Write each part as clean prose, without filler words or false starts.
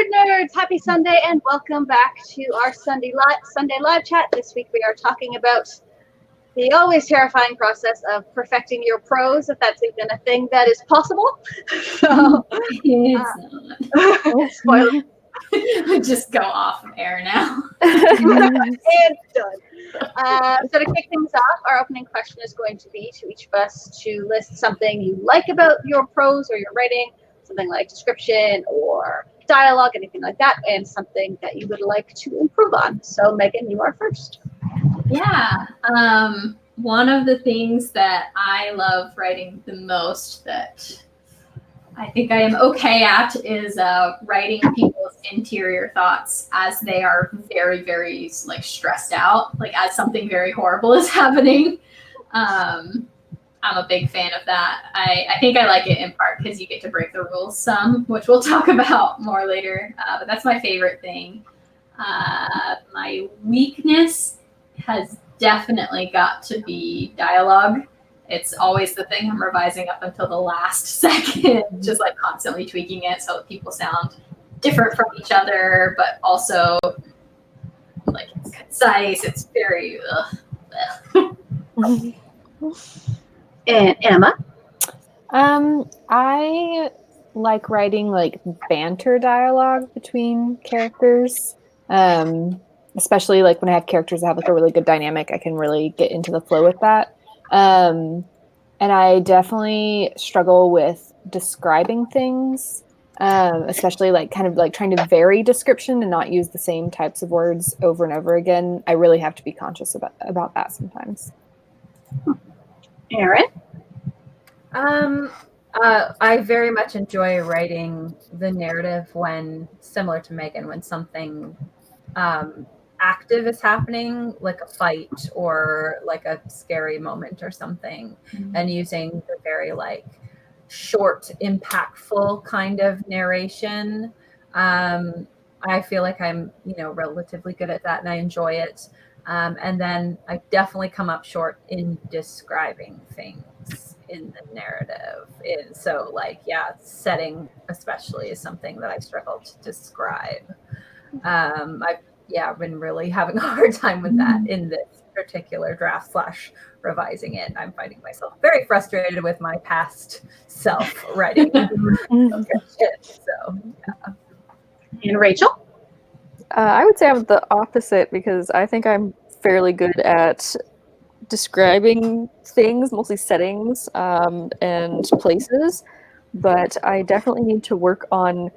WordNerds, happy Sunday and welcome back to our Sunday live chat. This week we are talking about the always terrifying process of perfecting your prose, if that's even a thing that is possible. So, It's not. Spoiler. Just go off of air now. And done. So to kick things off, our opening question is going to be to each of us to list something you like about your prose or your writing, something like description or dialogue, anything like that, and something that you would like to improve on. So Megan, you are first. Yeah. One of the things that I love writing the most that I think I am okay at is writing people's interior thoughts as they are very, very stressed out, as something very horrible is happening. I'm a big fan of that. I think I like it in part because you get to break the rules some, which we'll talk about more later. But that's my favorite thing. My weakness has definitely got to be dialogue. It's always the thing I'm revising up until the last second, just constantly tweaking it so that people sound different from each other, but also it's concise. It's very And Emma? I like writing banter dialogue between characters. Especially when I have characters that have a really good dynamic, I can really get into the flow with that. And I definitely struggle with describing things, especially trying to vary description and not use the same types of words over and over again. I really have to be conscious about that sometimes. Erin? I very much enjoy writing the narrative when, similar to Megan, when something active is happening, like a fight or a scary moment or something, and using the very short, impactful kind of narration. I feel like I'm, relatively good at that and I enjoy it. And then I definitely come up short in describing things in the narrative. And so setting especially is something that I struggle to describe. I've been really having a hard time with that in this particular draft / revising it. I'm finding myself very frustrated with my past self writing. And Rachel? I would say I'm the opposite because I think I'm fairly good at describing things, mostly settings and places, but I definitely need to work on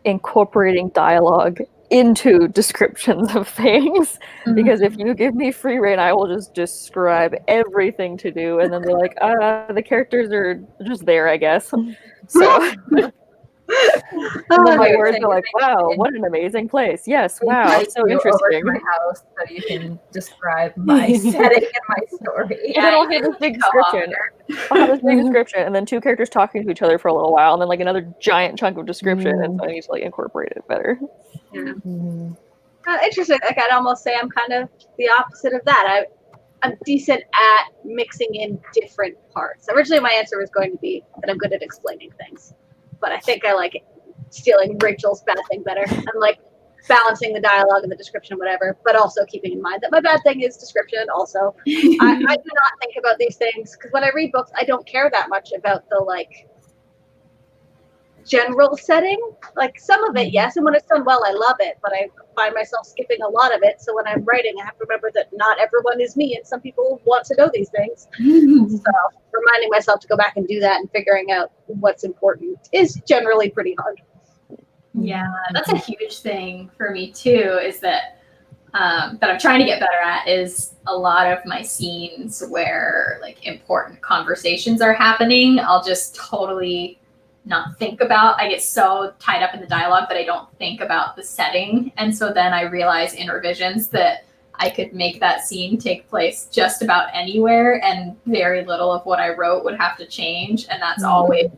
incorporating dialogue into descriptions of things, because if you give me free rein, I will just describe everything to do, and then they're like, the characters are just there, I guess. So and then my words are wow, what an amazing place. Yes, wow, so interesting. Over to my house so you can describe my setting and my story. And then I'll have this big description. And then two characters talking to each other for a little while, and then another giant chunk of description, and so I need to incorporate it better. Yeah. Interesting. I'd almost say I'm kind of the opposite of that. I'm decent at mixing in different parts. Originally, my answer was going to be that I'm good at explaining things, but I think I like stealing Rachel's bad thing better. I'm balancing the dialogue and the description, whatever, but also keeping in mind that my bad thing is description. Also, I do not think about these things because when I read books, I don't care that much about the general setting. Some of it, yes, and when it's done well, I love it, but I find myself skipping a lot of it. So when I'm writing, I have to remember that not everyone is me, and some people want to know these things. So reminding myself to go back and do that and figuring out what's important is generally pretty hard. Yeah, that's a huge thing for me too, is that I'm trying to get better at is a lot of my scenes where important conversations are happening, I'll just totally not think about. I get so tied up in the dialogue that I don't think about the setting. And so then I realize in revisions that I could make that scene take place just about anywhere and very little of what I wrote would have to change. And that's always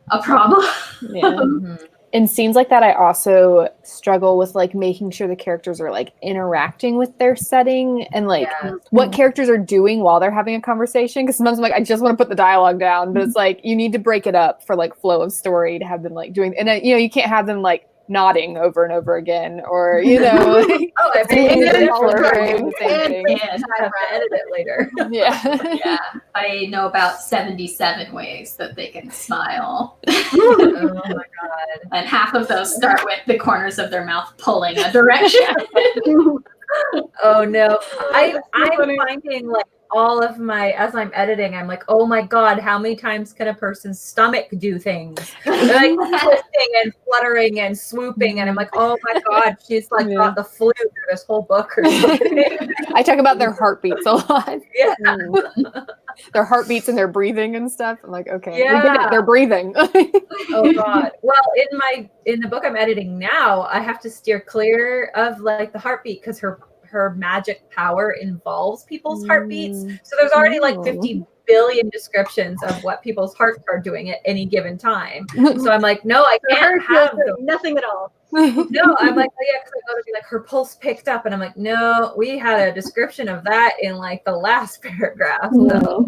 a problem. Yeah. In scenes like that, I also struggle with making sure the characters are interacting with their setting and what characters are doing while they're having a conversation. Because sometimes I'm I just want to put the dialogue down, but it's you need to break it up for flow of story to have them doing, and you can't have them nodding over and over again, or you know, like, Oh, I seeing mean, the it's color right. frame, the same thing. And I have to edit it later. Yeah. yeah, I know about 77 ways that they can smile. Oh my god. And half of those start with the corners of their mouth pulling a direction. Oh no. I'm funny. finding like all of my, as I'm editing, I'm like, oh my god, how many times can a person's stomach do things? They're like twisting and fluttering and swooping, and I'm like, oh my god, she's like Yeah. got the flu through this whole book or something. I talk about their heartbeats a lot. Yeah. Their heartbeats and their breathing and stuff. I'm like, okay, we get Yeah. it. They're breathing. Oh god. Well, in the book I'm editing now, I have to steer clear of like the heartbeat because her magic power involves people's heartbeats. So there's already like 50 billion descriptions of what people's hearts are doing at any given time. So I'm like, no, I For her, can't have feels nothing at all. no, I'm like, oh yeah, because I go to be like, her pulse picked up, and I'm like, no, we had a description of that in like the last paragraph. So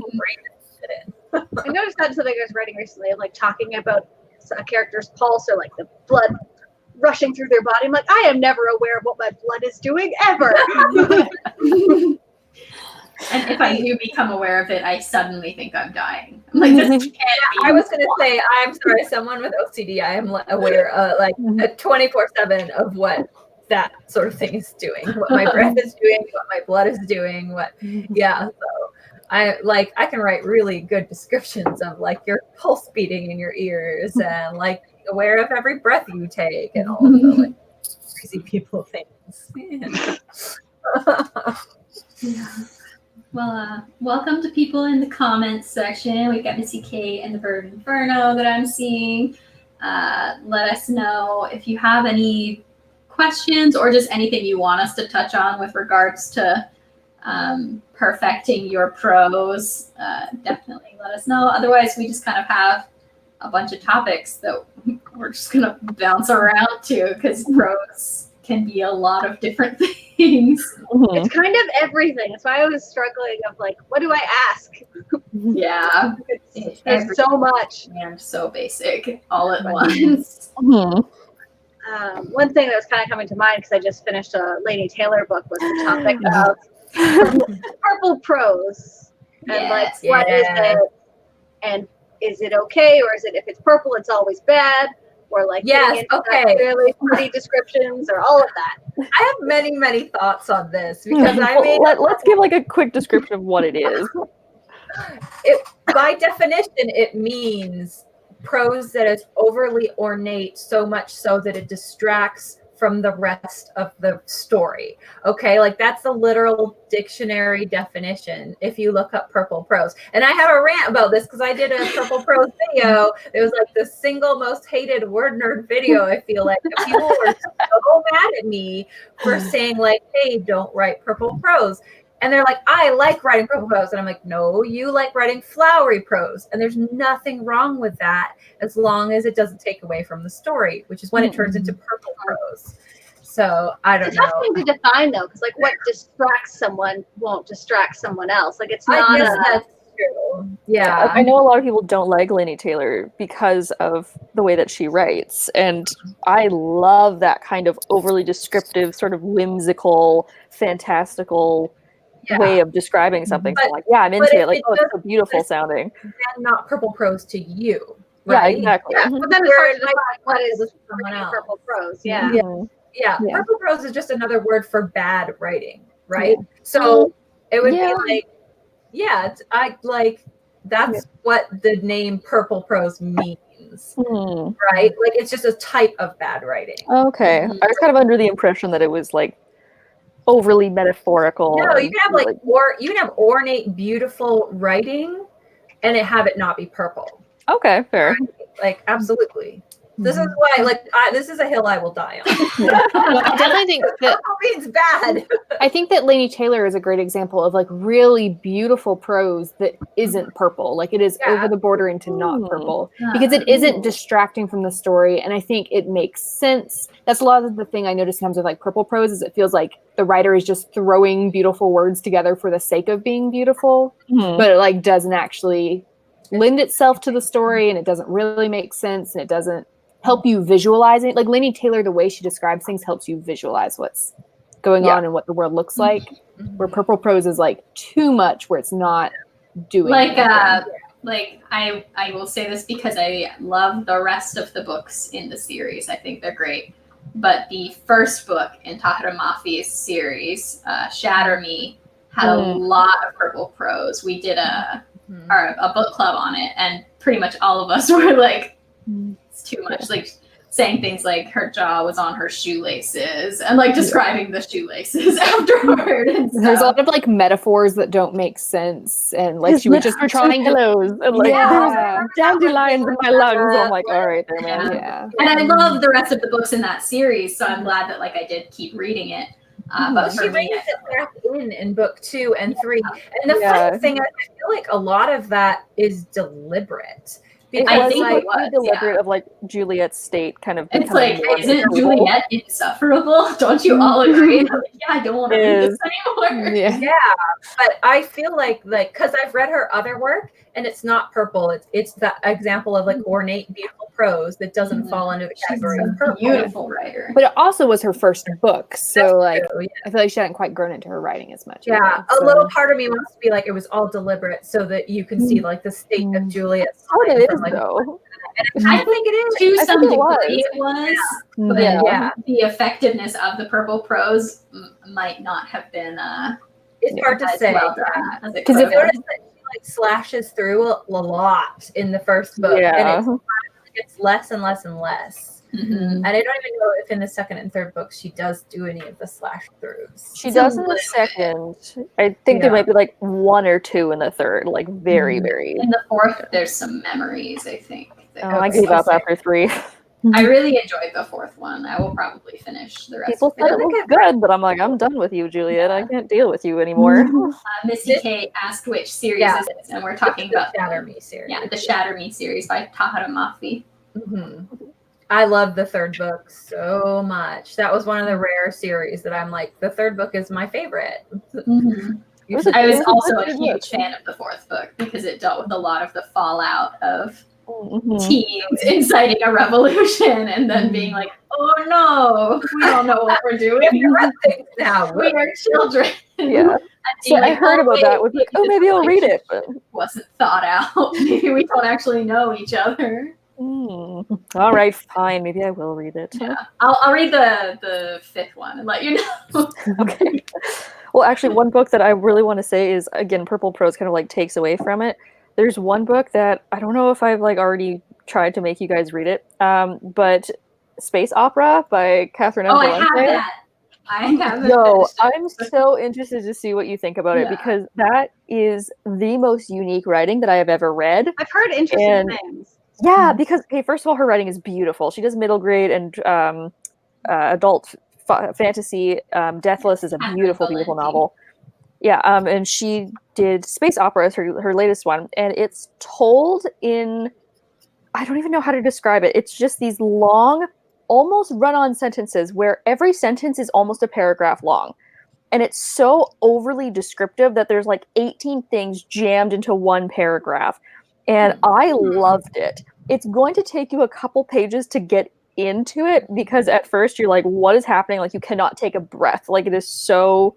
I noticed that in something I was writing recently, of like talking about a character's pulse or like the blood rushing through their body. I'm like, I am never aware of what my blood is doing ever. And if I do become aware of it, I suddenly think I'm dying. I'm like, this can't be. I was gonna say, I'm sorry, someone with OCD, I am aware, like 24/7 of what that sort of thing is doing, what my breath is doing, what my blood is doing, yeah. So I can write really good descriptions of like your pulse beating in your ears and like being aware of every breath you take and all of the like crazy people things. Yeah. Well, welcome to people in the comments section. We got Missy Kate and the Bird Inferno that I'm seeing. Let us know if you have any questions or just anything you want us to touch on with regards to perfecting your prose. Definitely let us know. Otherwise, we just kind of have a bunch of topics that we're just going to bounce around to because prose can be a lot of different things. It's kind of everything. That's why I was struggling of like, what do I ask? Yeah. There's so much. And so basic all at once. One thing that was kind of coming to mind because I just finished a Laini Taylor book was the topic of purple prose and like what is it, and is it okay, or is it if it's purple it's always bad, or like really pretty descriptions or all of that. I have many thoughts on this because I mean, let's give like a quick description of what it is. By definition, it means prose that is overly ornate, so much so that it distracts from the rest of the story. Okay, like that's the literal dictionary definition if you look up purple prose. And I have a rant about this because I did a purple prose video. It was like the single most hated word nerd video, I feel like. People were so mad at me for saying like, hey, don't write purple prose. And they're like, I like writing purple prose. And I'm like, no, you like writing flowery prose. And there's nothing wrong with that as long as it doesn't take away from the story, which is when it turns into purple prose. So I don't know. It's a tough thing to define though, because like what distracts someone won't distract someone else. Like it's not that's true. Yeah. I know a lot of people don't like Laini Taylor because of the way that she writes. And I love that kind of overly descriptive, sort of whimsical, fantastical way of describing something. So like, yeah, I'm into it. Like, oh, it's so beautiful sounding. Then not purple prose to you. Right? Yeah, exactly. Yeah, but then it's hard to define what is purple prose. Yeah. Purple prose is just another word for bad writing, right? So it would be like, that's what the name purple prose means, right? Like it's just a type of bad writing. Okay. I was kind of under the impression that it was like overly metaphorical. No, you can have you can have ornate, beautiful writing, and have it not be purple. Okay, fair. Right? Like absolutely. This is why, this is a hill I will die on. I definitely think that means bad. I think that Laini Taylor is a great example of like really beautiful prose that isn't purple. Like it is over the border into not purple because it isn't distracting from the story, and I think it makes sense. That's a lot of the thing I notice sometimes with like purple prose is it feels like the writer is just throwing beautiful words together for the sake of being beautiful, but it like doesn't actually lend itself to the story, and it doesn't really make sense, and it doesn't help you visualize it. Like Laini Taylor, the way she describes things helps you visualize what's going on and what the world looks like. Where Purple Prose is like too much, where it's not doing like I will say this because I love the rest of the books in the series. I think they're great. But the first book in Tahira Mafi's series, Shatter Me, had a lot of purple prose. We did a book club on it, and pretty much all of us were like, it's too much. Like saying things like her jaw was on her shoelaces and like describing the shoelaces afterward. And there's a lot of like metaphors that don't make sense, and like she was just trying to and like there's dandelions in my lungs. I'm like, all right there, man. Yeah. And I love the rest of the books in that series, so I'm glad that like I did keep reading it. But she brings it back in book 2 and 3. And the funny thing, I feel like a lot of that is deliberate. I think it was deliberate of like Juliet's state kind of. It's like, isn't Juliet insufferable? Don't you all agree? Like, yeah, I don't want to read this anymore. Yeah, but I feel like because I've read her other work and it's not purple. It's that example of like ornate, beautiful prose that doesn't fall into the category of purple. Beautiful writer. But it also was her first book, so I feel like she hadn't quite grown into her writing as much. Yeah, a little part of me wants to be like it was all deliberate so that you can see like the state of Juliet's. What it is, though. I think it is to some degree it was, but the effectiveness of the purple prose might not have been it's hard to say well done because if notice that she like slashes through a lot in the first book and it's less and less and less. And I don't even know if in the second and third books she does do any of the slash throughs. She does in the second. I think there might be like 1 or 2 in the third, like very, very. In the fourth, there's some memories, I think. I gave up after 3. I really enjoyed the fourth one. I will probably finish the rest. People said it was good, but I'm like, I'm done with you, Juliet. I can't deal with you anymore. Missy K asked which series is it, and we're talking about the Shatter Me series. Yeah, the Shatter Me series by Tahira Mafi. I love the third book so much. That was one of the rare series that I'm like, the third book is my favorite. I was also a huge fan of the fourth book because it dealt with a lot of the fallout of teens inciting a revolution and then being like, oh no, we don't know what we're doing. Now we are children. Yeah. So like, I heard about that. Was like, oh, maybe I'll read it. But wasn't thought out. Maybe we don't actually know each other. All right, fine. Maybe I will read it. Yeah, I'll read the fifth one and let you know. Okay. Well, actually, one book that I really want to say is, again, Purple Prose kind of like takes away from it. There's one book that I don't know if I've like already tried to make you guys read it, but Space Opera by Catherine M. Oh, I have that. I haven't. No, I'm so interested to see what you think about it because that is the most unique writing that I have ever read. I've heard interesting things. Yeah, because first of all, her writing is beautiful. She does middle grade and adult fantasy. Deathless is a beautiful, beautiful novel. Yeah, and she did Space Opera as her latest one, and it's told in, I don't even know how to describe it. It's just these long, almost run-on sentences where every sentence is almost a paragraph long. And it's so overly descriptive that there's like 18 things jammed into one paragraph. And I loved it. It's going to take you a couple pages to get into it because at first you're like, what is happening? Like you cannot take a breath. Like it is so,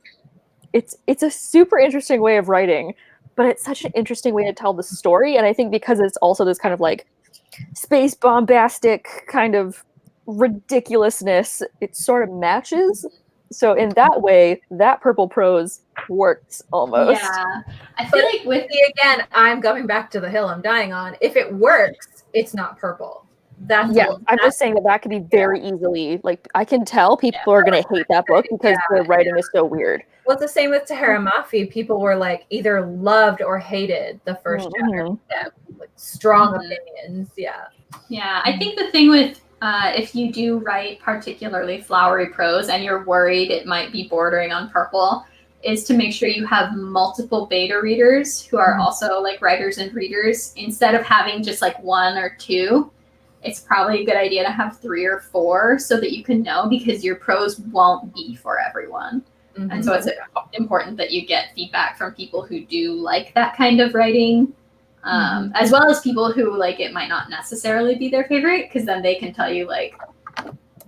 it's a super interesting way of writing, but it's such an interesting way to tell the story. And I think because it's also this kind of like space bombastic kind of ridiculousness, it sort of matches. So in that way, that Purple Prose works almost. Yeah, I feel like with again, I'm going back to the hill I'm dying on. If it works, it's not purple. I'm just saying that could be very easily like I can tell people are going to hate that book because the writing is so weird. Well, it's the same with Tahira Mafi. People were like either loved or hated the first chapter. Yeah, like strong opinions. Yeah. Yeah, I think the thing with if you do write particularly flowery prose and you're worried it might be bordering on purple, is to make sure you have multiple beta readers who are also like writers and readers. Instead of having just like 1 or 2, it's probably a good idea to have 3 or 4 so that you can know because your prose won't be for everyone. And so it's important that you get feedback from people who do like that kind of writing as well as people who like it might not necessarily be their favorite, because then they can tell you like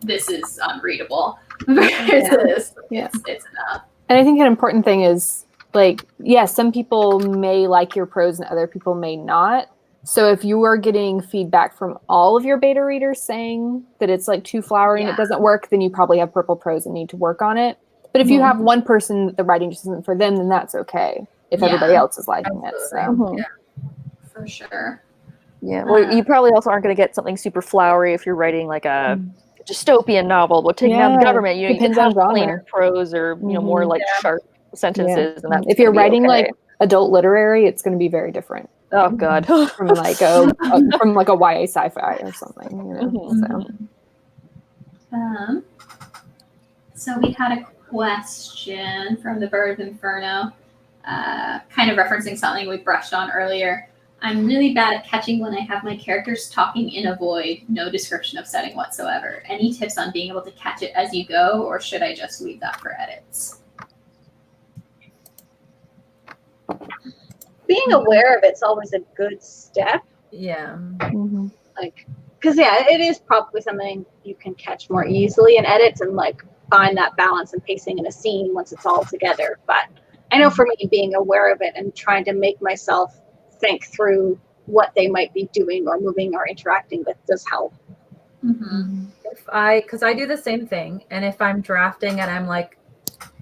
this is unreadable versus it's enough. And I think an important thing is like, yes, some people may like your prose and other people may not. So if you are getting feedback from all of your beta readers saying that it's like too flowery and it doesn't work, then you probably have purple prose and need to work on it. But if you have one person that the writing just isn't for them, then that's okay if everybody else is liking it. So. For sure. Yeah, well, you probably also aren't going to get something super flowery if you're writing like a dystopian novel, but taking on the government, you can have plainer prose or more like sharp sentences. And if you're writing like adult literary, it's going to be very different. Oh God, from like a YA sci-fi or something. So we had a question from the Bird of Inferno, kind of referencing something we brushed on earlier. I'm really bad at catching when I have my characters talking in a void, no description of setting whatsoever. Any tips on being able to catch it as you go, or should I just leave that for edits? Being aware of it's always a good step. Yeah. Like, because it is probably something you can catch more easily in edits and like find that balance and pacing in a scene once it's all together. But I know for me, being aware of it and trying to make myself think through what they might be doing or moving or interacting with does help. Because I do the same thing, and if I'm drafting and I'm like,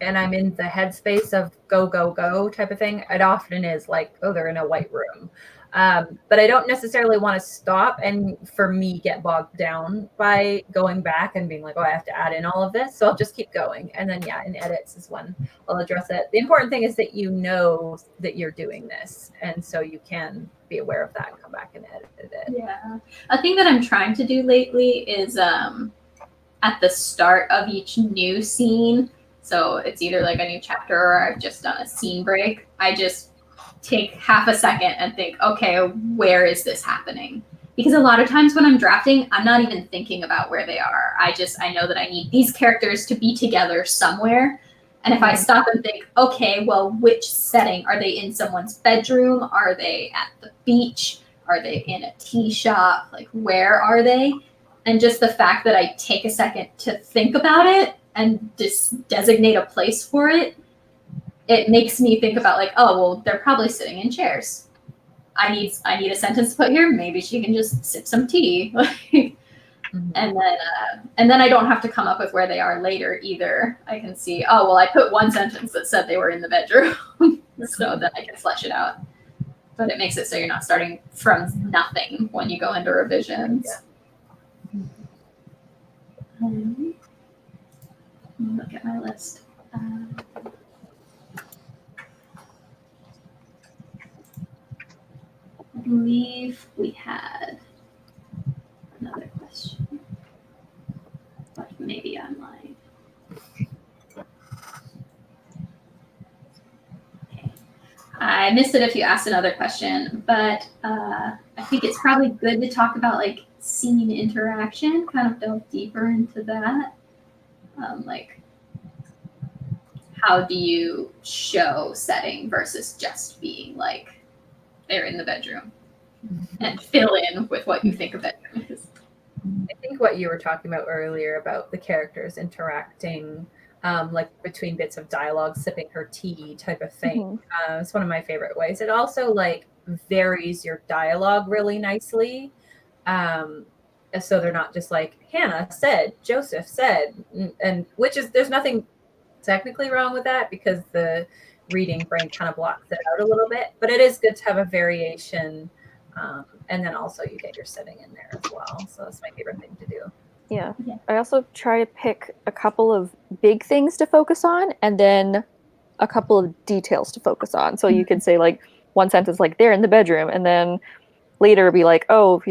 and I'm in the headspace of go, go, go type of thing, it often is like, oh, they're in a white room. But I don't necessarily want to stop and for me get bogged down by going back and being like, oh, I have to add in all of this. So I'll just keep going. And then, in edits is when I'll address it. The important thing is that you know that you're doing this. And so you can be aware of that and come back and edit it. Yeah. A thing that I'm trying to do lately is at the start of each new scene, so it's either like a new chapter or I've just done a scene break, I just take half a second and think, okay, where is this happening? Because a lot of times when I'm drafting, I'm not even thinking about where they are. I know that I need these characters to be together somewhere. And if I stop and think, okay, well, which setting? Are they in someone's bedroom? Are they at the beach? Are they in a tea shop? Like, where are they? And just the fact that I take a second to think about it and designate a place for it, it makes me think about like, oh, well, they're probably sitting in chairs. I need a sentence to put here. Maybe she can just sip some tea. And then I don't have to come up with where they are later either. I can see, oh, well, I put one sentence that said they were in the bedroom. So that I can flesh it out. But it makes it so you're not starting from nothing when you go into revisions. Let me look at my list. I believe we had another question, but maybe I'm lying. Okay. I missed it if you asked another question, but I think it's probably good to talk about like scene interaction, kind of delve deeper into that. Like, how do you show setting versus just being like, they're in the bedroom, and fill in with what you think a bedroom is. I think what you were talking about earlier about the characters interacting, like between bits of dialogue, sipping her tea type of thing. It's one of my favorite ways. It also like varies your dialogue really nicely. So they're not just like Hannah said, Joseph said, and which is, there's nothing technically wrong with that because the reading brain kind of blocks it out a little bit, but it is good to have a variation. And then also you get your setting in there as well. So that's my favorite thing to do. Yeah. I also try to pick a couple of big things to focus on and then a couple of details to focus on. So you can say like one sentence like they're in the bedroom and then later be like, oh,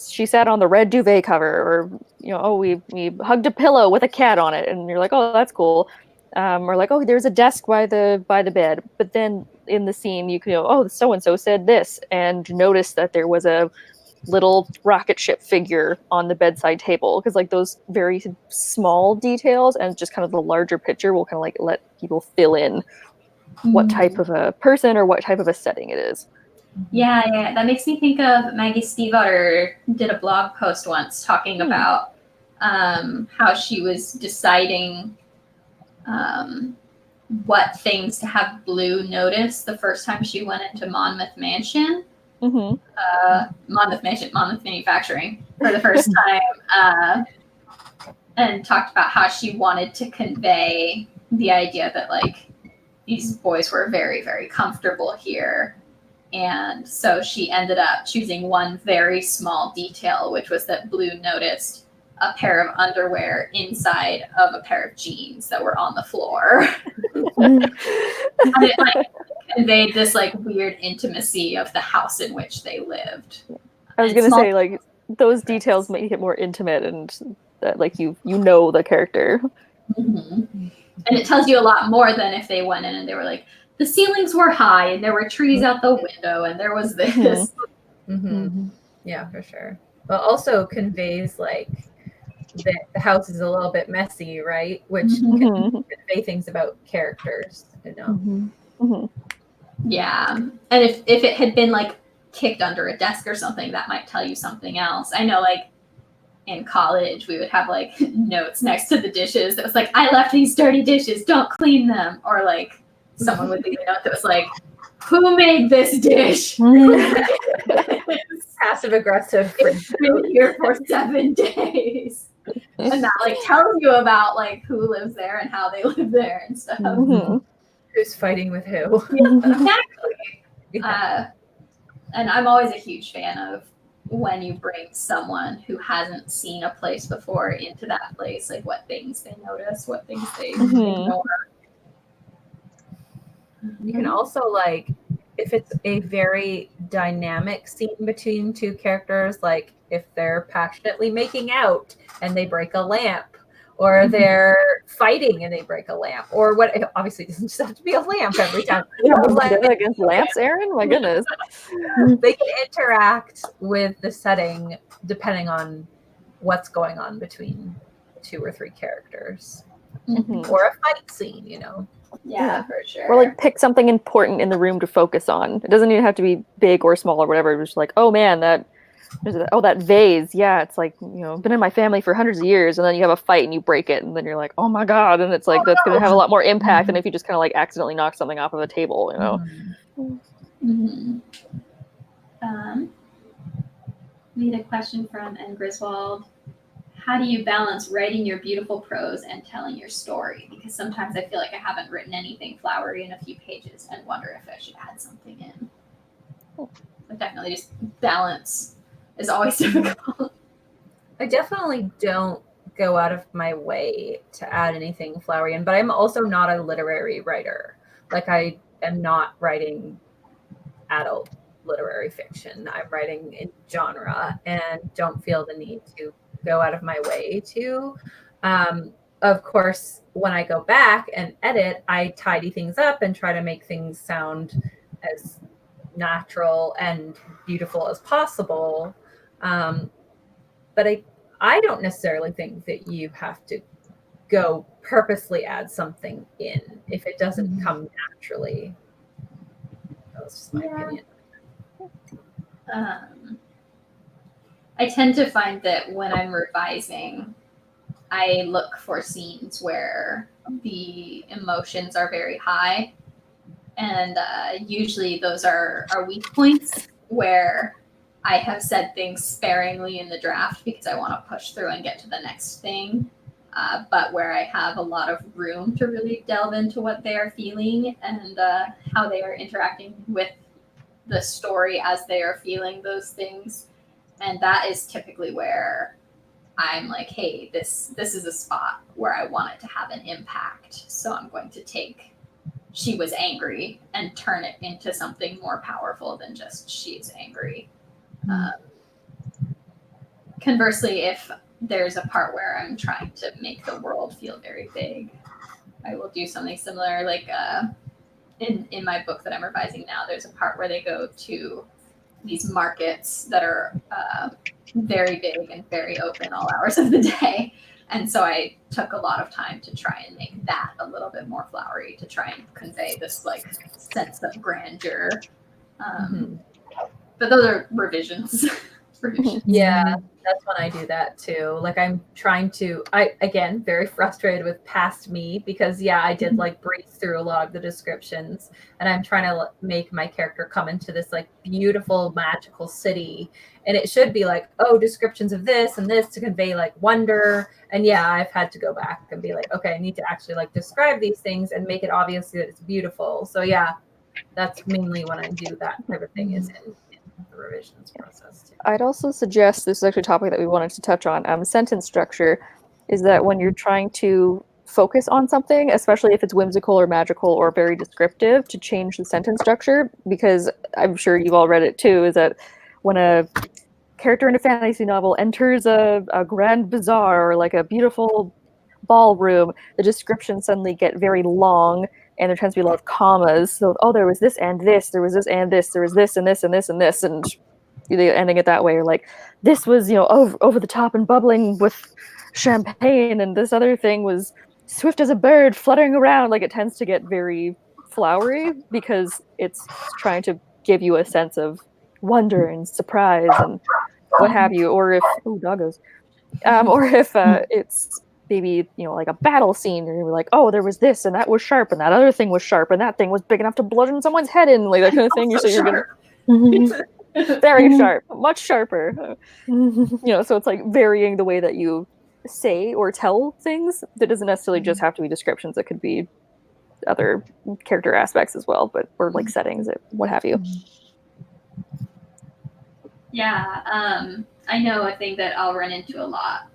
she sat on the red duvet cover, or, oh, we hugged a pillow with a cat on it. And you're like, oh, that's cool. Or like, oh, there's a desk by the bed. But then in the scene, you can go, oh, so-and-so said this, and notice that there was a little rocket ship figure on the bedside table. Because like those very small details and just kind of the larger picture will kind of like let people fill in what type of a person or what type of a setting it is. Yeah. That makes me think of Maggie Stiefvater did a blog post once talking about how she was deciding what things to have Blue notice the first time she went into Monmouth Mansion. Monmouth Manufacturing for the first time, and talked about how she wanted to convey the idea that like these boys were very, very comfortable here. And so she ended up choosing one very small detail, which was that Blue noticed a pair of underwear inside of a pair of jeans that were on the floor. And it like conveyed this like weird intimacy of the house in which they lived. I was gonna say, like, those details make it more intimate and that like you know the character. And it tells you a lot more than if they went in and they were like, the ceilings were high and there were trees out the window and there was this. Yeah, for sure. But also conveys like that the house is a little bit messy, right? Which can convey things about characters, you know. Yeah. And if it had been like kicked under a desk or something, that might tell you something else. I know like in college we would have like notes next to the dishes that was like, I left these dirty dishes, don't clean them. Or like someone would leave a note that was like, who made this dish? Passive aggressive. It's been here for 7 days. And that like tells you about like who lives there and how they live there and stuff. Who's fighting with who? Yeah, exactly. And I'm always a huge fan of when you bring someone who hasn't seen a place before into that place, like what things they notice, what things they ignore. You can also like, if it's a very dynamic scene between two characters, like if they're passionately making out and they break a lamp, or they're fighting and they break a lamp, or what, obviously it doesn't just have to be a lamp every time. Against lamps, Aaron? My goodness. They can interact with the setting depending on what's going on between 2 or 3 characters. Or a fight scene, you know. Yeah, for sure. Or like pick something important in the room to focus on. It doesn't even have to be big or small or whatever. It's just like, oh man, that vase. Yeah, it's like, you know, been in my family for hundreds of years, and then you have a fight and you break it, and then you're like, oh my god, and it's like that's gonna have a lot more impact than if you just kind of like accidentally knock something off of a table, you know. We had a question from N. Griswold. How do you balance writing your beautiful prose and telling your story? Because sometimes I feel like I haven't written anything flowery in a few pages and wonder if I should add something in. But definitely just balance is always difficult. I definitely don't go out of my way to add anything flowery in, but I'm also not a literary writer. Like I am not writing adult literary fiction. I'm writing in genre and don't feel the need to go out of my way to. Of course, when I go back and edit, I tidy things up and try to make things sound as natural and beautiful as possible. But I don't necessarily think that you have to go purposely add something in if it doesn't come naturally. That's just my opinion. I tend to find that when I'm revising, I look for scenes where the emotions are very high. And usually those are weak points where I have said things sparingly in the draft because I want to push through and get to the next thing. But where I have a lot of room to really delve into what they are feeling and how they are interacting with the story as they are feeling those things. And that is typically where I'm like, hey, this is a spot where I want it to have an impact. So I'm going to take she was angry and turn it into something more powerful than just she's angry. Conversely, if there's a part where I'm trying to make the world feel very big, I will do something similar. Like in my book that I'm revising now, there's a part where they go to these markets that are very big and very open all hours of the day. And so I took a lot of time to try and make that a little bit more flowery, to try and convey this like sense of grandeur. But those are revisions. Yeah, that's when I do that too. Like I'm trying to, again, very frustrated with past me because I did like breeze through a lot of the descriptions and I'm trying to make my character come into this like beautiful magical city. And it should be like, oh, descriptions of this and this to convey like wonder. And I've had to go back and be like, okay, I need to actually like describe these things and make it obvious that it's beautiful. So that's mainly when I do that type of thing is in the revisions process too. I'd also suggest, this is actually a topic that we wanted to touch on, sentence structure, is that when you're trying to focus on something, especially if it's whimsical or magical or very descriptive, to change the sentence structure, because I'm sure you've all read it too, is that when a character in a fantasy novel enters a grand bazaar or like a beautiful ballroom, the descriptions suddenly get very long and there tends to be a lot of commas. So, oh, there was this and this, there was this and this, there was this and this and this and this, and ending it that way. Or like, this was, over the top and bubbling with champagne, and this other thing was swift as a bird fluttering around. Like, it tends to get very flowery because it's trying to give you a sense of wonder and surprise and what have you. Or if, doggos. Or if it's maybe, like a battle scene, and you're like, oh, there was this, and that was sharp, and that other thing was sharp, and that thing was big enough to bludgeon someone's head in, like that kind of thing. So you're gonna very sharp, much sharper. So it's like varying the way that you say or tell things. That doesn't necessarily just have to be descriptions. It could be other character aspects as well, or like settings, what have you. Yeah, I know a thing that I'll run into a lot.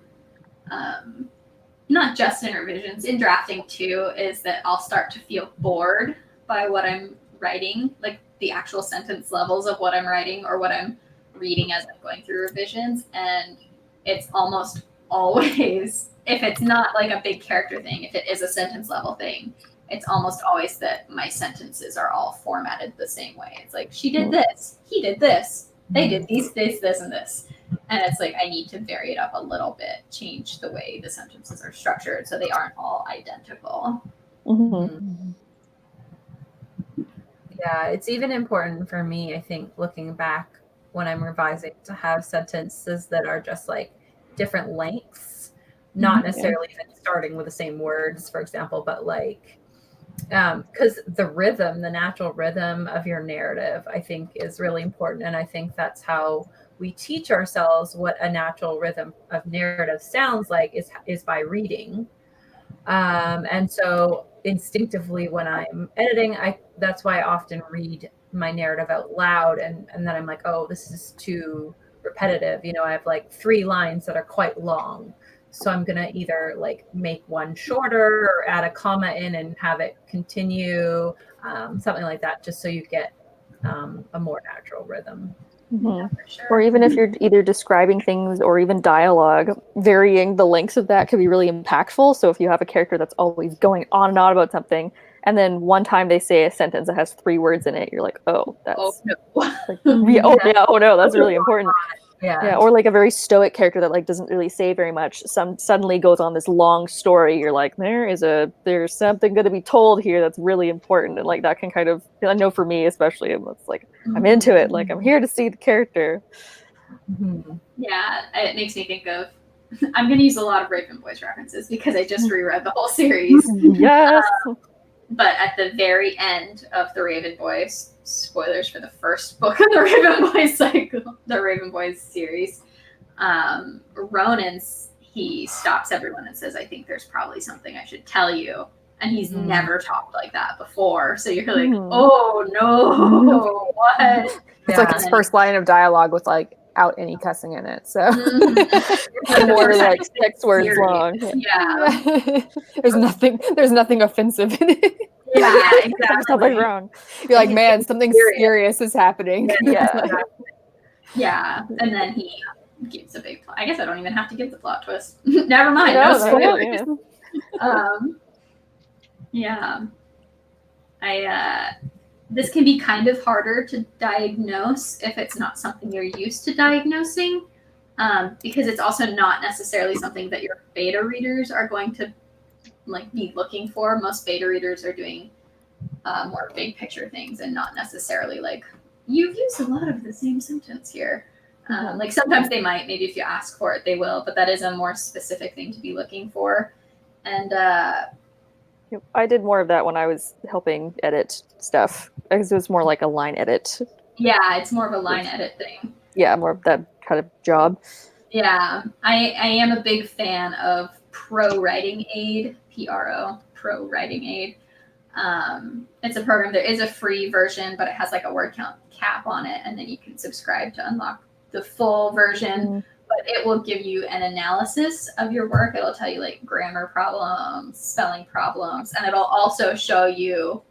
Not just in revisions, in drafting too, is that I'll start to feel bored by what I'm writing, like the actual sentence levels of what I'm writing or what I'm reading as I'm going through revisions. And it's almost always, if it's not like a big character thing, if it is a sentence level thing, it's almost always that my sentences are all formatted the same way. It's like, she did this, he did this, they did these, this, and this. And it's like, I need to vary it up a little bit, change the way the sentences are structured so they aren't all identical. Mm-hmm. Yeah, it's even important for me, I think, looking back when I'm revising, to have sentences that are just like different lengths, not necessarily even starting with the same words, for example, but like, because the natural rhythm of your narrative, I think, is really important. And I think that's how we teach ourselves what a natural rhythm of narrative sounds like is by reading. And so instinctively when I'm editing, that's why I often read my narrative out loud, and then I'm like, oh, this is too repetitive. I have like 3 lines that are quite long. So I'm gonna either like make one shorter or add a comma in and have it continue, something like that, just so you get a more natural rhythm. Yeah, for sure. Or even if you're either describing things or even dialogue, varying the lengths of that could be really impactful. So if you have a character that's always going on and on about something, and then one time they say a sentence that has 3 words in it, you're like, oh, that's like, oh no, that's really important. Yeah, or like a very stoic character that like doesn't really say very much, suddenly goes on this long story. You're like, there's something going to be told here that's really important, and like that can kind of, I know for me especially, it's like I'm into it. Like I'm here to see the character. Yeah, it makes me think of. I'm going to use a lot of Raven Boys references because I just reread the whole series. Yes. But at the very end of the Raven Boys, spoilers for the first book of the Raven Boys cycle, the Raven Boys series, Ronan, he stops everyone and says, I think there's probably something I should tell you. And he's never talked like that before. So you're like, oh no, what? It's like his first line of dialogue with like out any cussing in it. So more like 6 words long. Yeah. There's nothing offensive in it. Yeah, exactly. There's nothing wrong. You're like, man, something serious is happening. Yeah. And then he gives a big plot. I guess I don't even have to give the plot twist. Never mind. No spoilers. This can be kind of harder to diagnose if it's not something you're used to diagnosing, because it's also not necessarily something that your beta readers are going to like be looking for. Most beta readers are doing more big picture things and not necessarily like you've used a lot of the same sentence here. Like sometimes they might, maybe if you ask for it, they will, but that is a more specific thing to be looking for. And Yep. I did more of that when I was helping edit stuff, because it was more like a line edit. yeah, it's more of a line edit thing. Yeah, more of that kind of job. Yeah, I am a big fan of Pro Writing Aid, PRO, Pro Writing Aid. It's a program. There is a free version, but it has like a word count cap on it, and then you can subscribe to unlock the full version. But it will give you an analysis of your work. It'll tell you like grammar problems, spelling problems, and it'll also show you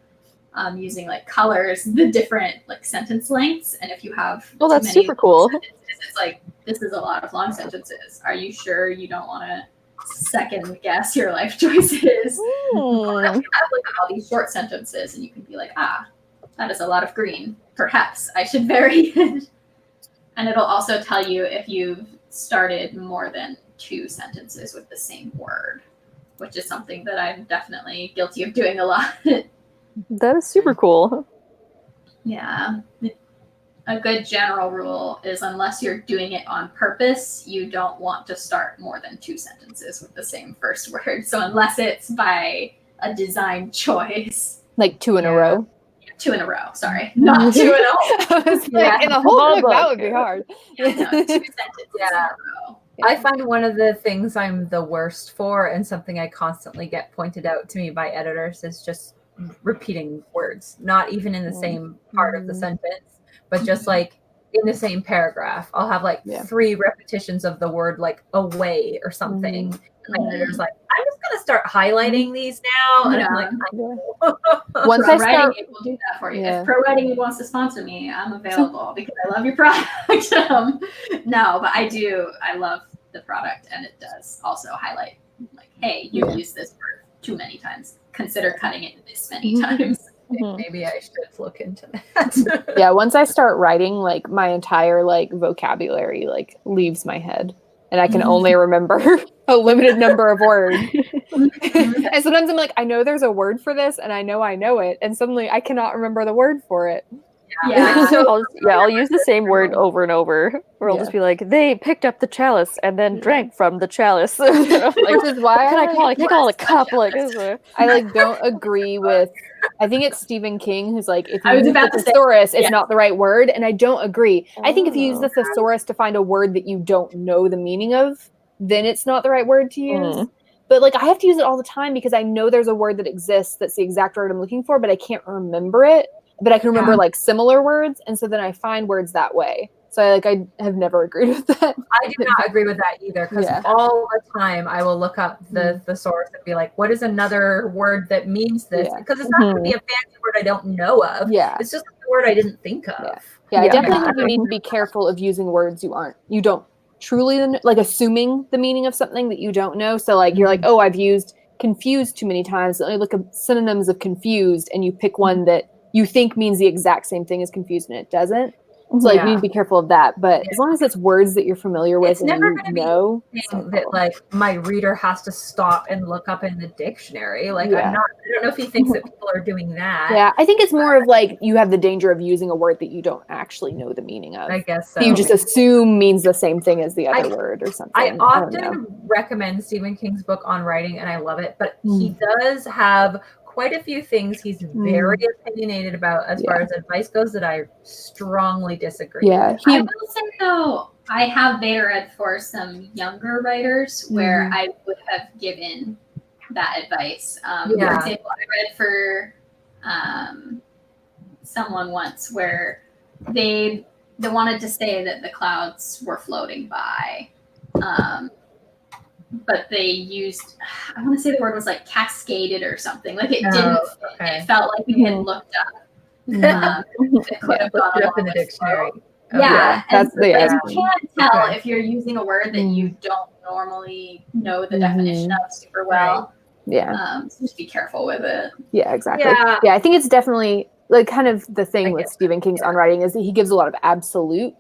using like colors the different like sentence lengths. And if you have that's super cool. It's like, this is a lot of long sentences. Are you sure you don't want to second guess your life choices? Or if you have like all these short sentences and you can be like, that is a lot of green. Perhaps I should vary it. And it'll also tell you if you've started more than 2 sentences with the same word, which is something that I'm definitely guilty of doing a lot. That is super cool. Yeah. A good general rule is unless you're doing it on purpose, you don't want to start more than 2 sentences with the same first word. So unless it's by a design choice. Like 2 in a row? 2 in a row, sorry. Not 2 in a row. I was like, in a whole book, that would be hard. No, 2 sentences in a row. I find one of the things I'm the worst for, and something I constantly get pointed out to me by editors, is just repeating words, not even in the same part of the sentence, but just like in the same paragraph. I'll have like 3 repetitions of the word like away or something. And my editor's like, I'm just gonna start highlighting these now. And I'm like, once Pro I start, Writing Aid will do that for you. If Pro Writing Aid wants to sponsor me, I'm available because I love your product. No, but I love the product, and it does also highlight like, hey, you've used this word too many times. Consider cutting it this many times. Maybe I should look into that. yeah, once I start writing, like my entire like vocabulary like leaves my head, and I can only remember a limited number of words. And sometimes I'm like, I know there's a word for this, and I know it, and suddenly I cannot remember the word for it. Yeah. I'll use the same word over and over, or I'll just be like, they picked up the chalice and then drank from the chalice. Like, which is why I call it a cup. Like, I like don't agree with. I think it's Stephen King who's like, if you I was use about the to say- thesaurus, it's not the right word, and I don't agree. I think if you use the thesaurus to find a word that you don't know the meaning of, then it's not the right word to use. But like I have to use it all the time because I know there's a word that exists that's the exact word I'm looking for, but I can't remember it. But I can remember like similar words, and so then I find words that way. So I have never agreed with that. I do not agree with that either, because all the time I will look up the thesaurus and be like, what is another word that means this? Because it's not going to be a fancy word I don't know of. Yeah. It's just a word I didn't think of. Yeah, I definitely think you need to be careful of using words you don't truly like assuming the meaning of something that you don't know. So like you're like, oh, I've used confused too many times. Let me look up synonyms of confused, and you pick one that you think means the exact same thing as confused, and it doesn't. So like you need to be careful of that. But as long as it's words that you're familiar with, It's and never you going to be know something that like my reader has to stop and look up in the dictionary. Like I don't know if he thinks that people are doing that. Yeah, I think it's more of like you have the danger of using a word that you don't actually know the meaning of. I guess so. You just assume means the same thing as the other word or something. I often recommend Stephen King's book on writing, and I love it. But he does have quite a few things he's very opinionated about as far as advice goes that I strongly disagree with. I will say though, I have beta read for some younger writers where I would have given that advice. For example, I read for someone once where they wanted to say that the clouds were floating by. But they used, I want to say the word was like cascaded or something. Like it didn't, it felt like we had looked up. It could have gone up in the dictionary. Yeah. That's and you can tell if you're using a word that you don't normally know the definition of super well. So just be careful with it. Yeah, exactly. Yeah, I think it's definitely like kind of the thing with Stephen King's on writing is that he gives a lot of absolute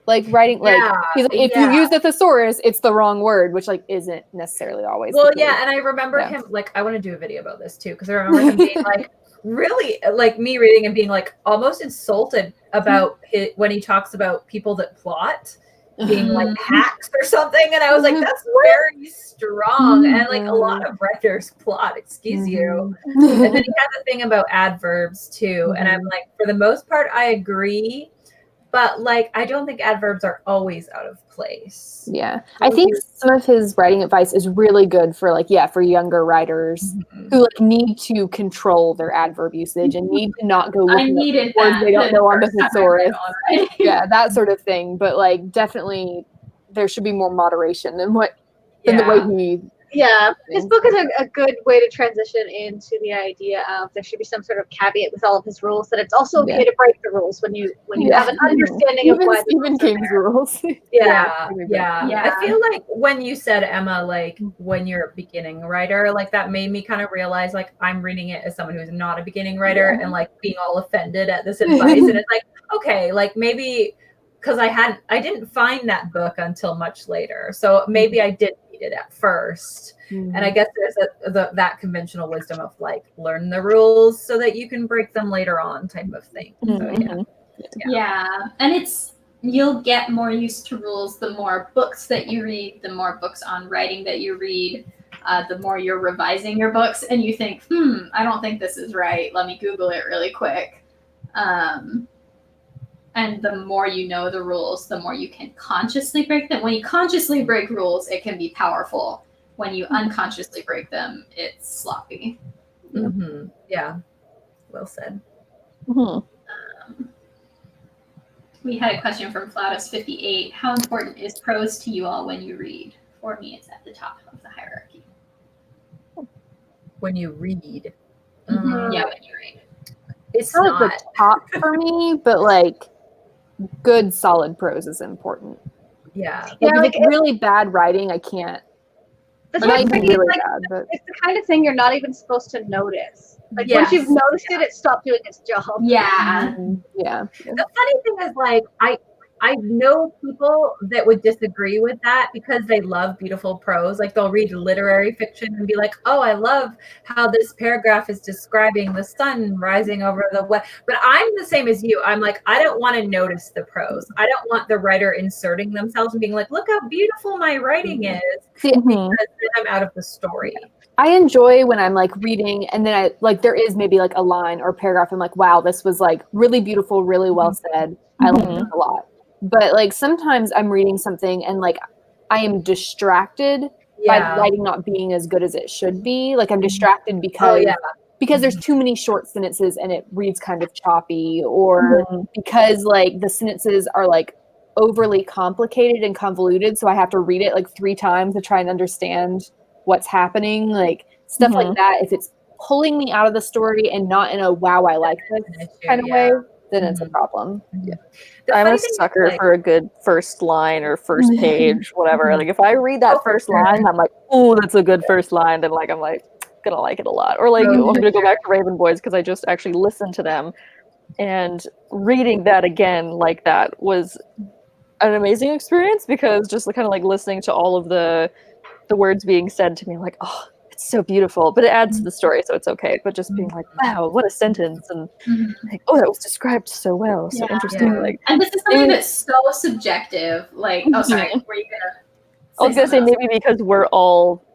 like writing, like he's like, if you use the thesaurus, it's the wrong word, which like isn't necessarily always. Well, and I remember him like I want to do a video about this too because I remember him being like, really like me reading and being like almost insulted about when he talks about people that plot being like hacks or something, and I was like, that's very strong. And like a lot of writers plot, excuse you. And then he has a thing about adverbs too, and I'm like, for the most part I agree, but like I don't think adverbs are always out of place. Yeah, I think some of his writing advice is really good for like, for younger writers who like need to control their adverb usage and need to not go looking up words they don't know on the thesaurus. Yeah, that sort of thing. But like, definitely, there should be more moderation than the way he. Yeah, his book is a good way to transition into the idea of there should be some sort of caveat with all of his rules, that it's also okay to break the rules when you have an understanding of why Stephen King's rules. Yeah. I feel like when you said, Emma, like when you're a beginning writer, like that made me kind of realize like I'm reading it as someone who's not a beginning writer and like being all offended at this advice. And it's like, okay, like maybe because I didn't find that book until much later. So maybe I did it at first, and I guess there's that conventional wisdom of like learn the rules so that you can break them later on type of thing. So and you'll get more used to rules the more books that you read, the more books on writing that you read, the more you're revising your books and you think, I don't think this is right, let me Google it really quick. And the more you know the rules, the more you can consciously break them. When you consciously break rules, it can be powerful. When you unconsciously break them, it's sloppy. Yeah, well said. We had a question from Flatus58. How important is prose to you all when you read? For me, it's at the top of the hierarchy. When you read? Yeah, when you read. It's not the top for me, but like good solid prose is important. Like like if it's really bad writing, I can't. That's not even really like, bad, but it's the kind of thing you're not even supposed to notice. Like once you've noticed it stopped doing its job. Yeah. The funny thing is, like, I know people that would disagree with that because they love beautiful prose. Like they'll read literary fiction and be like, oh, I love how this paragraph is describing the sun rising over the west. But I'm the same as you. I'm like, I don't want to notice the prose. I don't want the writer inserting themselves and being like, look how beautiful my writing is. Because then I'm out of the story. I enjoy when I'm like reading and then I like there is maybe like a line or paragraph. I'm like, wow, this was like really beautiful, really well said. I like it a lot. But like sometimes I'm reading something and like I am distracted by the writing not being as good as it should be. Like I'm distracted because there's too many short sentences and it reads kind of choppy, or because like the sentences are like overly complicated and convoluted, so I have to read it like 3 times to try and understand what's happening, like stuff like that. If it's pulling me out of the story and not in a wow, I like this kind of way, then it's a problem. I'm a sucker for a good first line or first page, whatever. Like if I read that first line, I'm like, oh, that's a good first line, and like I'm like gonna like it a lot. Or like I'm gonna go back to Raven Boys because I just actually listened to them, and reading that again like that was an amazing experience because just kind of like listening to all of the words being said to me, like, oh, it's so beautiful, but it adds to the story, so it's okay. But just being like, wow, what a sentence, and like, oh, that was described so well, so interesting. Like, and this is something that's so subjective. Like, oh, sorry, were you gonna? I was gonna say maybe because we're all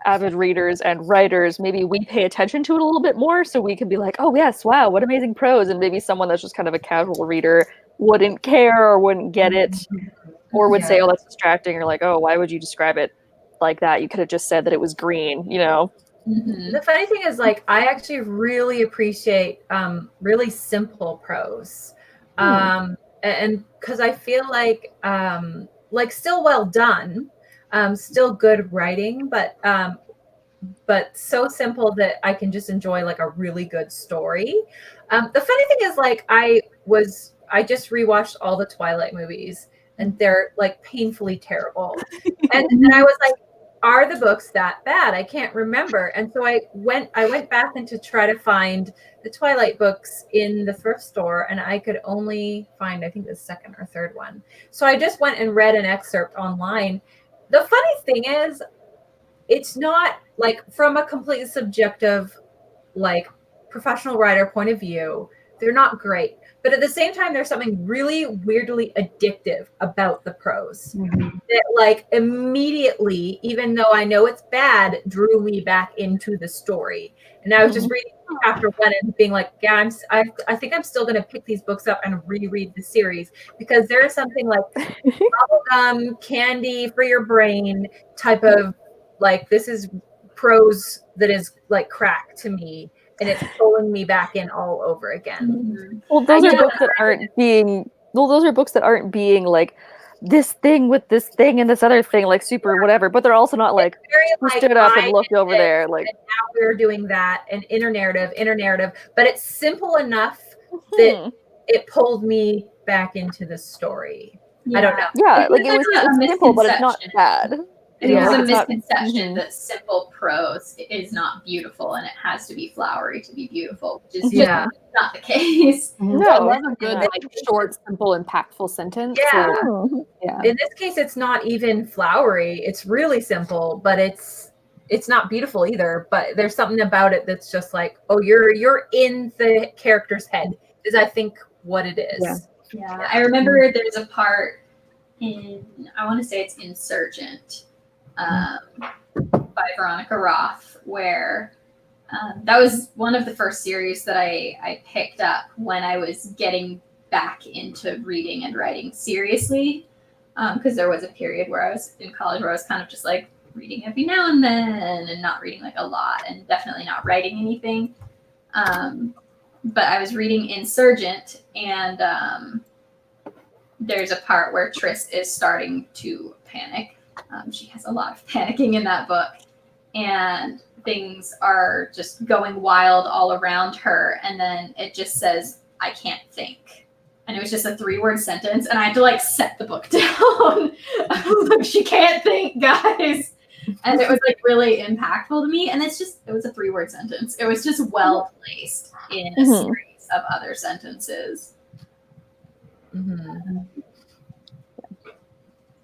avid readers and writers, maybe we pay attention to it a little bit more, so we can be like, oh yes, wow, what amazing prose, and maybe someone that's just kind of a casual reader wouldn't care or wouldn't get it, or would say, oh, that's distracting, or like, oh, why would you describe it like that? You could have just said that it was green, you know. The funny thing is, like, I actually really appreciate really simple prose, and because I feel like still well done, still good writing, but so simple that I can just enjoy like a really good story. The funny thing is, like, I just rewatched all the Twilight movies, and they're like painfully terrible, and I was like, are the books that bad? I can't remember. And so I went back and to try to find the Twilight books in the thrift store, and I could only find, I think, the second or third one. So I just went and read an excerpt online. The funny thing is, it's not like from a completely subjective like professional writer point of view, they're not great. But at the same time, there's something really weirdly addictive about the prose that, like, immediately, even though I know it's bad, drew me back into the story. And I was just reading chapter 1 and being like, yeah, I think I'm still going to pick these books up and reread the series, because there is something like bubblegum candy for your brain type of, like, this is prose that is like crack to me, and it's pulling me back in all over again. Well, those are books that aren't being. Well, those are books that aren't being like this thing with this thing and this other thing, like super whatever. But they're also not like Very, who stood up and looked over there, like and now we're doing that, and inner narrative. But it's simple enough that it pulled me back into the story. I don't know. Yeah, like It's it's simple, but it's not bad. I think there's a It's not- misconception that simple prose is not beautiful and it has to be flowery to be beautiful, which is just not the case. No, I love a good, like, short, simple, impactful sentence. Yeah. So, yeah. In this case, it's not even flowery. It's really simple, but it's not beautiful either. But there's something about it that's just like, oh, you're in the character's head, is I think what it is. Yeah. I remember there's a part in, I want to say it's Insurgent, by Veronica Roth, where that was one of the first series that I picked up when I was getting back into reading and writing seriously, because there was a period where I was in college where I was kind of just like reading every now and then and not reading like a lot, and definitely not writing anything. But I was reading Insurgent, and there's a part where Tris is starting to panic. She has a lot of panicking in that book, and things are just going wild all around her. And then it just says, I can't think. And it was just a 3-word sentence. And I had to like set the book down. I was like, she can't think, guys. And it was like really impactful to me. And it was a 3-word sentence. It was just well placed in a series of other sentences.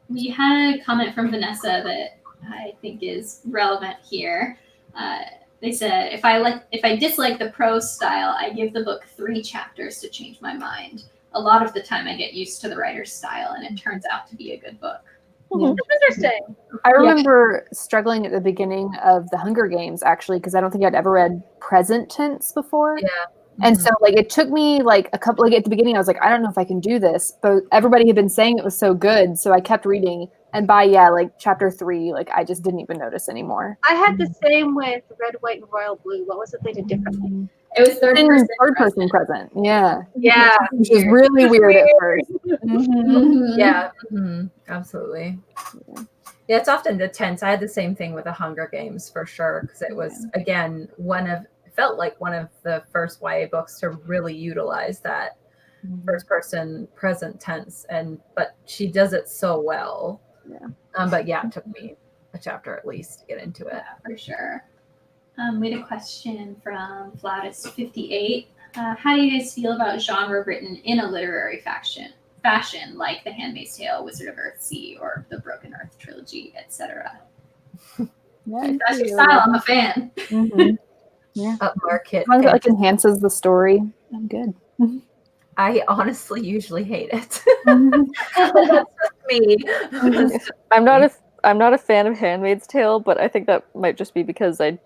We had a comment from Vanessa that I think is relevant here. They said, if I dislike the prose style, I give the book 3 chapters to change my mind. A lot of the time I get used to the writer's style, and it turns out to be a good book. That's interesting. I remember struggling at the beginning of the Hunger Games, actually, because I don't think I'd ever read present tense before. Yeah. And so, like, it took me like a couple, like at the beginning, I was like, I don't know if I can do this, but everybody had been saying it was so good. So I kept reading. And by, like chapter 3, like, I just didn't even notice anymore. I had the same with Red, White, and Royal Blue. What was it they did differently? It was third person present. Yeah. Yeah. Which was really weird at first. Yeah. Absolutely. Yeah, it's often the tense. I had the same thing with the Hunger Games for sure, because it was, again, felt like one of the first YA books to really utilize that first person present tense, but she does it so well. But yeah, it took me a chapter at least to get into it. Yeah, for sure. We had a question from Flatus58. How do you guys feel about genre written in a literary fashion, like The Handmaid's Tale, Wizard of Earthsea, or the Broken Earth trilogy, etc.? If that's your style, I'm a fan. Yeah. Upmarket. As long as it like enhances the story, I'm good. I honestly usually hate it. That's just me. I'm not a fan of Handmaid's Tale, but I think that might just be because I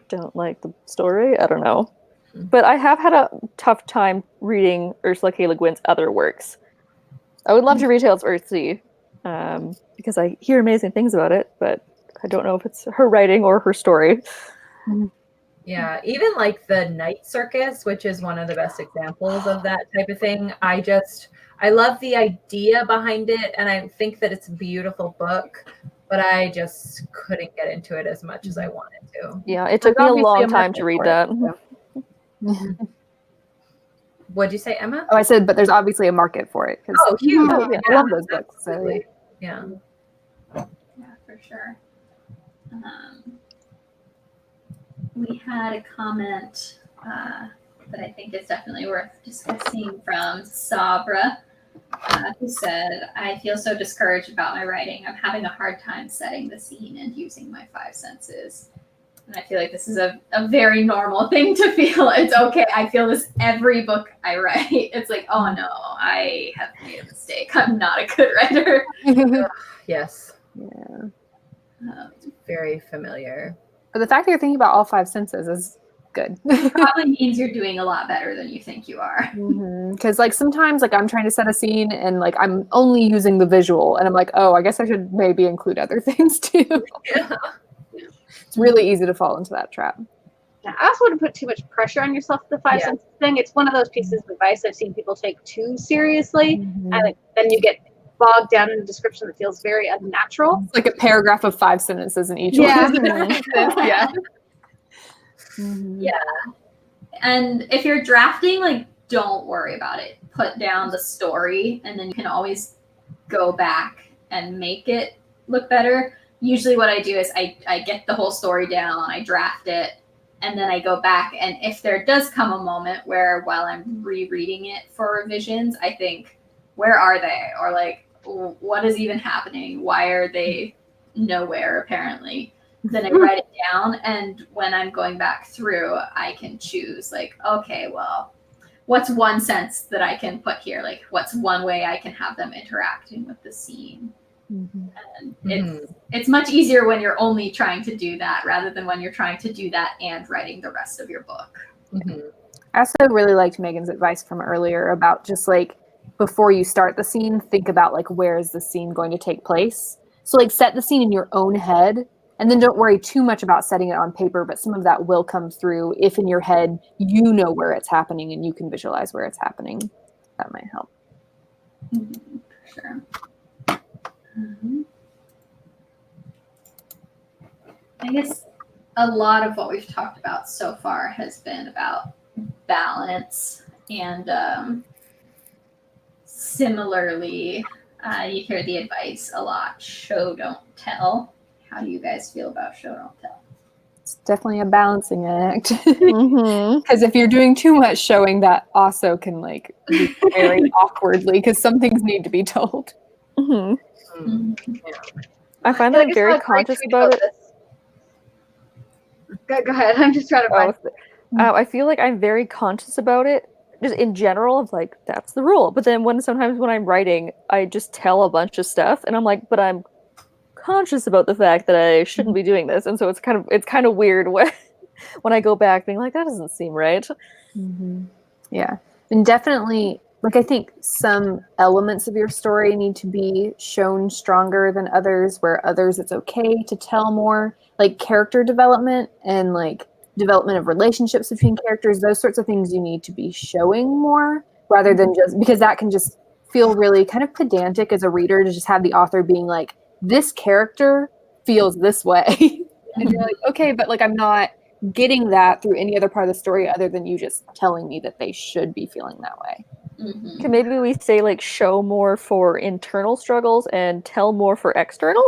don't like the story. I don't know. But I have had a tough time reading Ursula K. Le Guin's other works. I would love to read Tales of Earthsea, because I hear amazing things about it, but I don't know if it's her writing or her story. Yeah, even like the Night Circus, which is one of the best examples of that type of thing. I love the idea behind it, and I think that it's a beautiful book, but I just couldn't get into it as much as I wanted to. Yeah, it took me a long time to read that. What'd you say, Emma? Oh, I said, but there's obviously a market for it. Oh, huge. I love those books. So, yeah, for sure. We had a comment that I think is definitely worth discussing from Sabra, who said, I feel so discouraged about my writing. I'm having a hard time setting the scene and using my 5 senses. And I feel like this is a very normal thing to feel. It's okay. I feel this every book I write. It's like, oh no, I have made a mistake. I'm not a good writer. Yes. Yeah. Very familiar. But the fact that you're thinking about all 5 senses is good. Probably means you're doing a lot better than you think you are. Because like sometimes like I'm trying to set a scene and like I'm only using the visual and I'm like, oh, I guess I should maybe include other things too. Yeah. It's really easy to fall into that trap. Yeah, I also wouldn't put too much pressure on yourself with the 5 Yeah. senses thing. It's one of those pieces of advice I've seen people take too seriously, and then you get bogged down in a description that feels very unnatural. It's like a paragraph of 5 sentences in each Yeah. one. Yeah. Yeah. And if you're drafting, like, don't worry about it. Put down the story, and then you can always go back and make it look better. Usually what I do is I get the whole story down, I draft it, and then I go back. And if there does come a moment where while I'm rereading it for revisions, I think, where are they? Or like, what is even happening? Why are they nowhere apparently? Then I write it down. And when I'm going back through, I can choose like, okay, well, what's one sense that I can put here? Like, what's one way I can have them interacting with the scene? And it's much easier when you're only trying to do that rather than when you're trying to do that and writing the rest of your book. I also really liked Megan's advice from earlier about just like before you start the scene, think about like where is the scene going to take place. So like set the scene in your own head and then don't worry too much about setting it on paper, but some of that will come through if in your head you know where it's happening and you can visualize where it's happening. That might help. Sure. I guess a lot of what we've talked about so far has been about balance, and similarly, you hear the advice a lot, show, don't tell. How do you guys feel about show, don't tell? It's definitely a balancing act. Because if you're doing too much showing, that also can like be very awkwardly because some things need to be told. I find that I'm very conscious about it. Go ahead. I'm just trying to find. I feel like I'm very conscious about it, just in general, of like that's the rule. But then sometimes when I'm writing, I just tell a bunch of stuff, and I'm like, but I'm conscious about the fact that I shouldn't be doing this, and so it's kind of weird when I go back being like, that doesn't seem right. Yeah, and definitely. Like, I think some elements of your story need to be shown stronger than others, where others it's okay to tell more. Like character development and like development of relationships between characters, those sorts of things you need to be showing more rather than just, because that can just feel really kind of pedantic as a reader to just have the author being like, this character feels this way. And you're like, okay, but like I'm not getting that through any other part of the story other than you just telling me that they should be feeling that way. Can maybe we say like show more for internal struggles and tell more for external?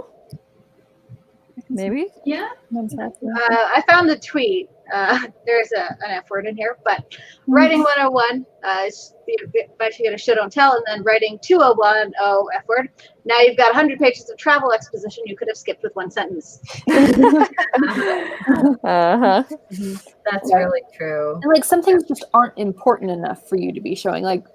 Maybe? Yeah. I found the tweet. There's an F word in here, but writing 101 is the advice you get a show, don't tell, and then writing 201, F word. Now you've got 100 pages of travel exposition you could have skipped with one sentence. That's really true. And like some things just aren't important enough for you to be showing. Like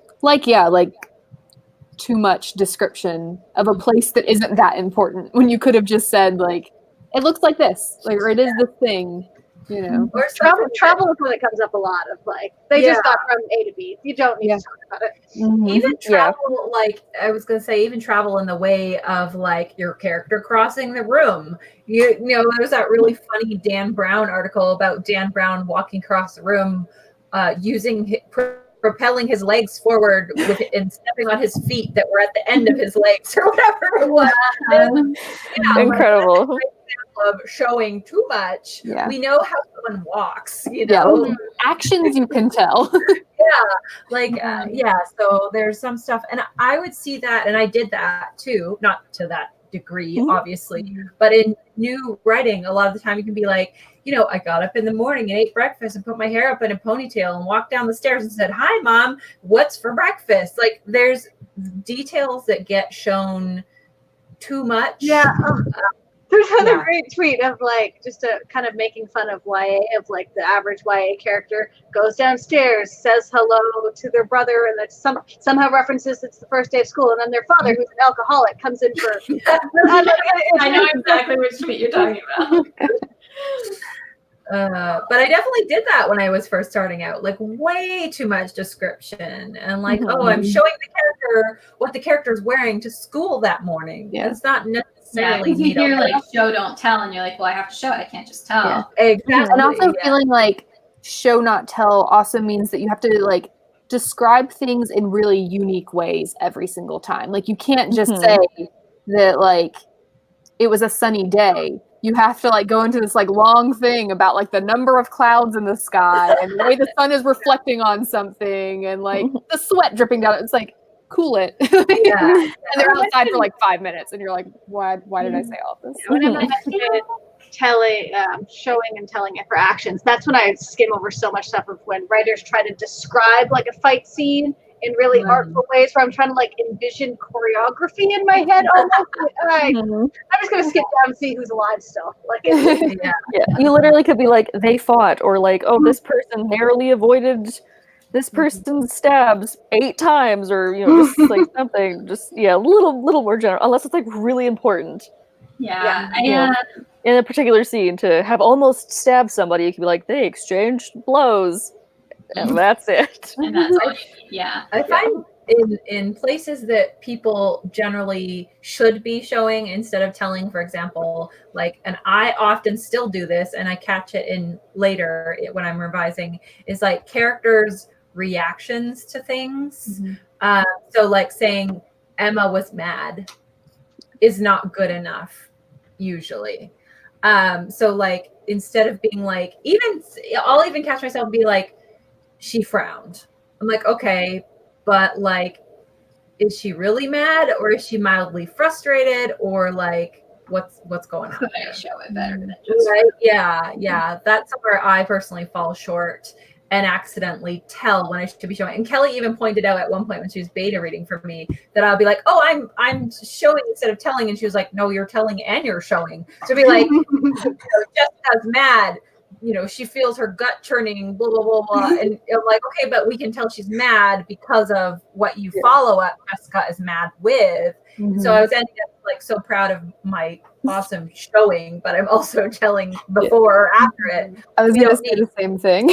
too much description of a place that isn't that important when you could have just said like, it looks like this, like, or it is this thing, you know. Or travel is when it comes up a lot of like, they just got from A to B. You don't need to talk about it. Even travel, like I was gonna say, even travel in the way of like your character crossing the room. You know, there's that really funny Dan Brown article about Dan Brown walking across the room, propelling his legs forward and stepping on his feet that were at the end of his legs or whatever it was. Incredible. Of showing too much. Yeah. We know how someone walks, you know. Actions you can tell. So there's some stuff, and I would see that, and I did that too, not to that degree obviously, but in new writing a lot of the time you can be like, you know, I got up in the morning and ate breakfast and put my hair up in a ponytail and walked down the stairs and said, hi mom, what's for breakfast? Like there's details that get shown too much. There's another Yeah. great tweet of like just a kind of making fun of YA, of like the average YA character goes downstairs, says hello to their brother, and that somehow references it's the first day of school, and then their father, who's an alcoholic, comes in for. I know exactly which tweet you're talking about. But I definitely did that when I was first starting out, like way too much description and like, oh, I'm showing the character what the character's wearing to school that morning. Yeah. It's not Yeah, necessarily because you hear needle. like show don't tell, and you're like, well, I have to show it. I can't just tell. Yeah. Exactly. And also yeah. feeling like show not tell also means that you have to like describe things in really unique ways every single time. Like you can't just say that like it was a sunny day. You have to like go into this like long thing about like the number of clouds in the sky and the way the sun is reflecting on something and like the sweat dripping down. It's like, cool it. Yeah. And they're outside for like 5 minutes and you're like, why did I say all this? Whenever I did showing and telling it for actions, that's when I skim over so much stuff of when writers try to describe like a fight scene in really artful ways where I'm trying to like envision choreography in my head almost. I'm just gonna skip down and see who's alive still. Like Yeah, you literally could be like, they fought, or like, oh, this person narrowly avoided this person's stabs 8 times, or just like something, just a little more general, unless it's like really important. Yeah. In a particular scene, to have almost stabbed somebody, you could be like, they exchanged blows, and that's it. And that's all you need. Yeah. I find in places that people generally should be showing instead of telling, for example, like, and I often still do this, and I catch it in later when I'm revising, is like characters' reactions to things. So like saying Emma was mad is not good enough usually. So like instead of being like, I'll even catch myself be like, she frowned. I'm like, okay, but like, is she really mad, or is she mildly frustrated, or like what's going on? Could I show it better than just Right? Yeah. That's where I personally fall short and accidentally tell when I should be showing. And Kelly even pointed out at one point when she was beta reading for me that I'll be like, oh, I'm showing instead of telling, and she was like, no, you're telling and you're showing. So be like, Jessica's mad. She feels her gut churning, blah, blah, blah, blah. And I'm like, okay, but we can tell she's mad because of what you follow up Jessica is mad with. So I was ending up like so proud of my awesome showing, but I'm also telling before or after it. I was going to say the same thing.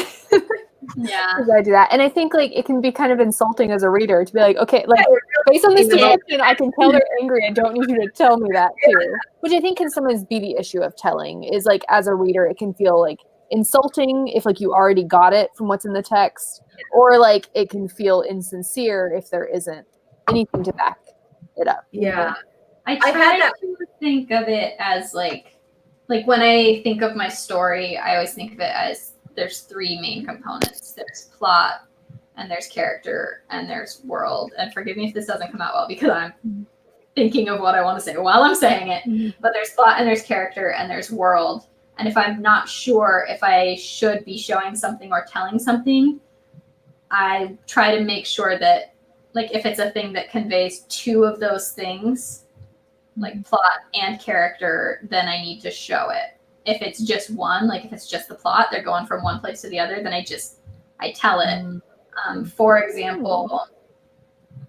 Yeah. Because I do that. And I think like it can be kind of insulting as a reader to be like, okay, like based on this description, I can tell they're angry. I don't need you to tell me that too. Which I think can sometimes be the issue of telling, is like as a reader, it can feel like insulting if like you already got it from what's in the text, or like it can feel insincere if there isn't anything to back it up. Yeah. I try to think of it as like when I think of my story, I always think of it as there's 3 main components. There's plot, and there's character, and there's world. And forgive me if this doesn't come out well, because I'm thinking of what I want to say while I'm saying it. But there's plot, and there's character, and there's world. And if I'm not sure if I should be showing something or telling something, I try to make sure that, like, if it's a thing that conveys 2 of those things, like plot and character, then I need to show it. If it's just one, like if it's just the plot, they're going from one place to the other, then I tell it. For example,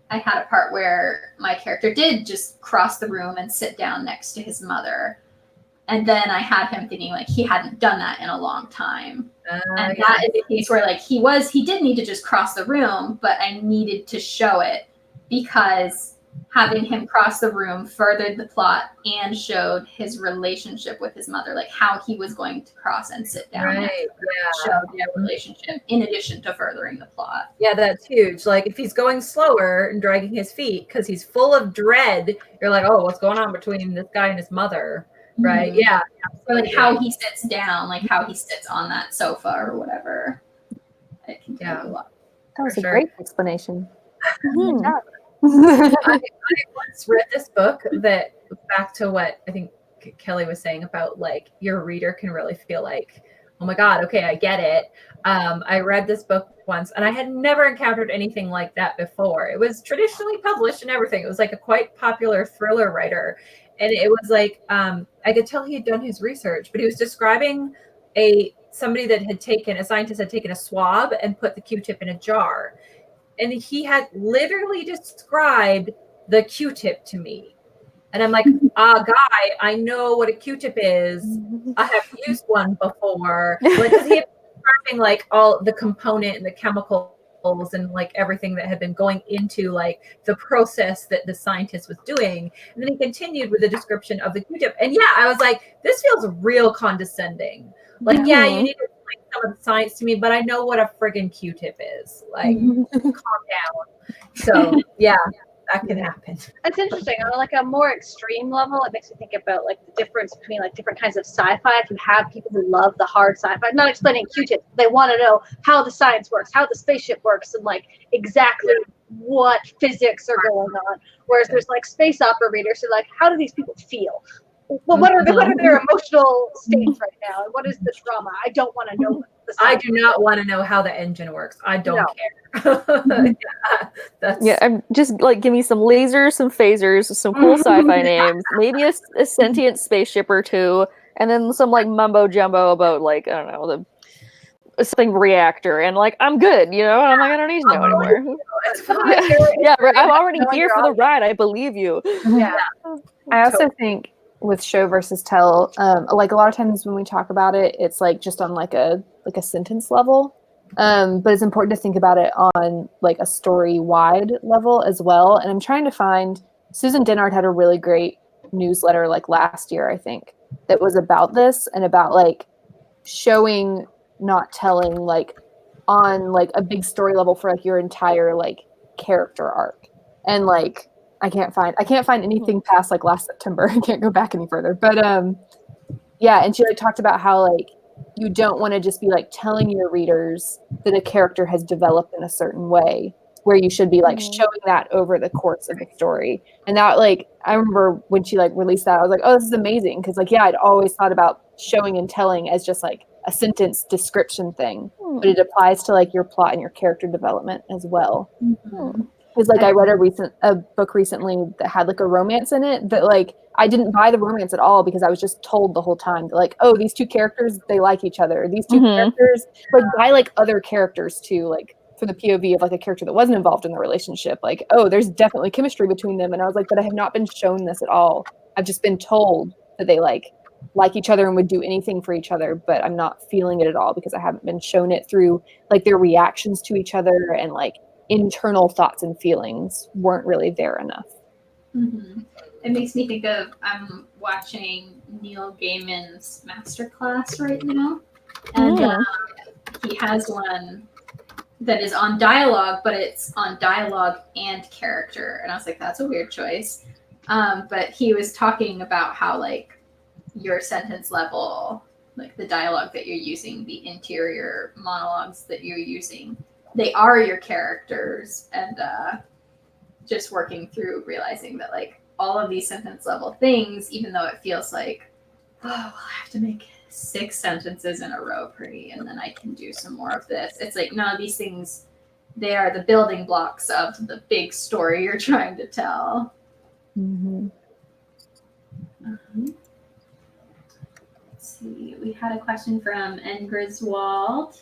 I had a part where my character did just cross the room and sit down next to his mother. And then I had him thinking like he hadn't done that in a long time. And that is a case where like he did need to just cross the room, but I needed to show it because having him cross the room furthered the plot and showed his relationship with his mother, like how he was going to cross and sit down and show their relationship in addition to furthering the plot. Yeah, that's huge. Like if he's going slower and dragging his feet because he's full of dread, you're like, oh, what's going on between this guy and his mother? Right. Yeah. Or like how he sits down, like how he sits on that sofa or whatever. It can take a lot. That was a great explanation. I once read this book that, back to what I think Kelly was saying about like your reader can really feel like, oh my God, okay, I get it. I read this book once and I had never encountered anything like that before. It was traditionally published and everything. It was like a quite popular thriller writer. and it was like I could tell he had done his research, but he was describing somebody that had taken a scientist had taken a swab and put the Q-tip in a jar, and he had literally described the Q-tip to me. And I'm like, guy, I know what a Q-tip is. I have used one before. Like, because he had been describing like all the component and the chemicals and like everything that had been going into like the process that the scientist was doing. And then he continued with the description of the Q-tip. And yeah, I was like, this feels real condescending. Like, yeah, you need to explain some of the science to me, but I know what a friggin' Q-tip is. Like, calm down. So yeah. That can happen. It's interesting. On like a more extreme level, it makes me think about like the difference between like different kinds of sci-fi. If you have people who love the hard sci-fi, not explaining Q-tips, they want to know how the science works, how the spaceship works, and like exactly what physics are going on. Whereas there's like space opera readers who are like, how do these people feel? Well, what are their emotional states right now, and what is the drama? I don't want to know. I do not want to know how the engine works. I don't care. I'm just like, give me some lasers, some phasers, some cool sci-fi names, maybe a sentient spaceship or two, and then some like mumbo jumbo about like, I don't know, something reactor, and like I'm good, you know. And I'm like, I don't need to know anymore. Yeah, right. I'm already here for the ride. I believe you. Yeah. I also think with show versus tell, like a lot of times when we talk about it, it's like just on like a sentence level. But it's important to think about it on like a story-wide level as well. And I'm trying to find, Susan Dennard had a really great newsletter like last year, I think, that was about this and about like showing, not telling, like on like a big story level for like your entire like character arc. And like I can't find anything past like last September. I can't go back any further. But yeah, and she like talked about how like you don't want to just be like telling your readers that a character has developed in a certain way, where you should be like showing that over the course of the story. And that like I remember when she like released that, I was like, oh, this is amazing, because like I'd always thought about showing and telling as just like a sentence description thing, but it applies to like your plot and your character development as well. Because like I read a book recently that had like a romance in it, but like I didn't buy the romance at all because I was just told the whole time that, like, oh, these two characters, they like each other. These two characters, like by like other characters too, like from the POV of like a character that wasn't involved in the relationship, like, oh, there's definitely chemistry between them. And I was like, but I have not been shown this at all. I've just been told that they like each other and would do anything for each other, but I'm not feeling it at all because I haven't been shown it through like their reactions to each other, and like internal thoughts and feelings weren't really there enough. It makes me think of, I'm watching Neil Gaiman's masterclass right now, and he has one that is on dialogue, but it's on dialogue and character, and I was like, that's a weird choice. But he was talking about how like your sentence level, like the dialogue that you're using, the interior monologues that you're using, they are your characters, and just working through realizing that like all of these sentence level things, even though it feels like, oh, well, I have to make 6 sentences in a row pretty, and then I can do some more of this. It's like, no, these things, they are the building blocks of the big story you're trying to tell. Let's see, we had a question from N. Griswold.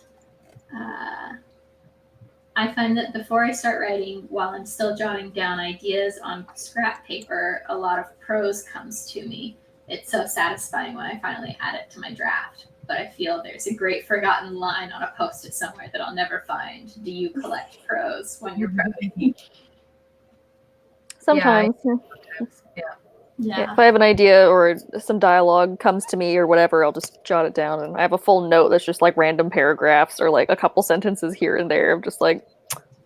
I find that before I start writing, while I'm still jotting down ideas on scrap paper, a lot of prose comes to me. It's so satisfying when I finally add it to my draft. But I feel there's a great forgotten line on a post-it somewhere that I'll never find. Do you collect prose when you're prosing? Sometimes. Yeah. If I have an idea or some dialogue comes to me or whatever, I'll just jot it down, and I have a full note that's just like random paragraphs or like a couple sentences here and there. I'm just like,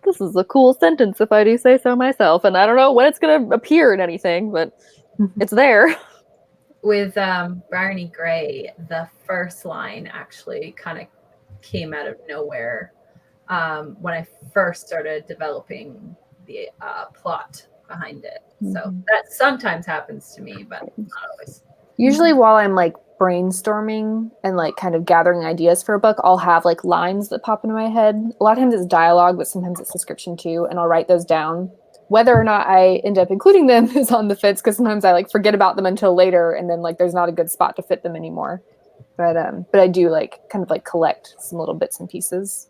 this is a cool sentence if I do say so myself. And I don't know when it's going to appear in anything, but it's there. With Barney Gray, the first line actually kind of came out of nowhere when I first started developing the plot behind it. So that sometimes happens to me, but not always. Usually while I'm like brainstorming and like kind of gathering ideas for a book, I'll have like lines that pop into my head. A lot of times it's dialogue, but sometimes it's description too, and I'll write those down whether or not I end up including them is on the fence, because sometimes I like forget about them until later, and then like there's not a good spot to fit them anymore. But I do like kind of like collect some little bits and pieces.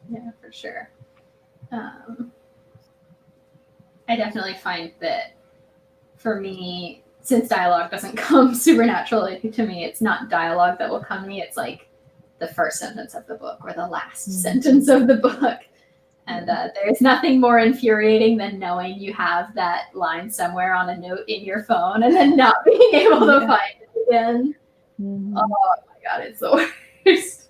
Yeah, for sure. I definitely find that for me, since dialogue doesn't come supernaturally to me, it's not dialogue that will come to me. It's like the first sentence of the book or the last sentence of the book. And there's nothing more infuriating than knowing you have that line somewhere on a note in your phone and then not being able to find it again. Oh my God, it's the worst.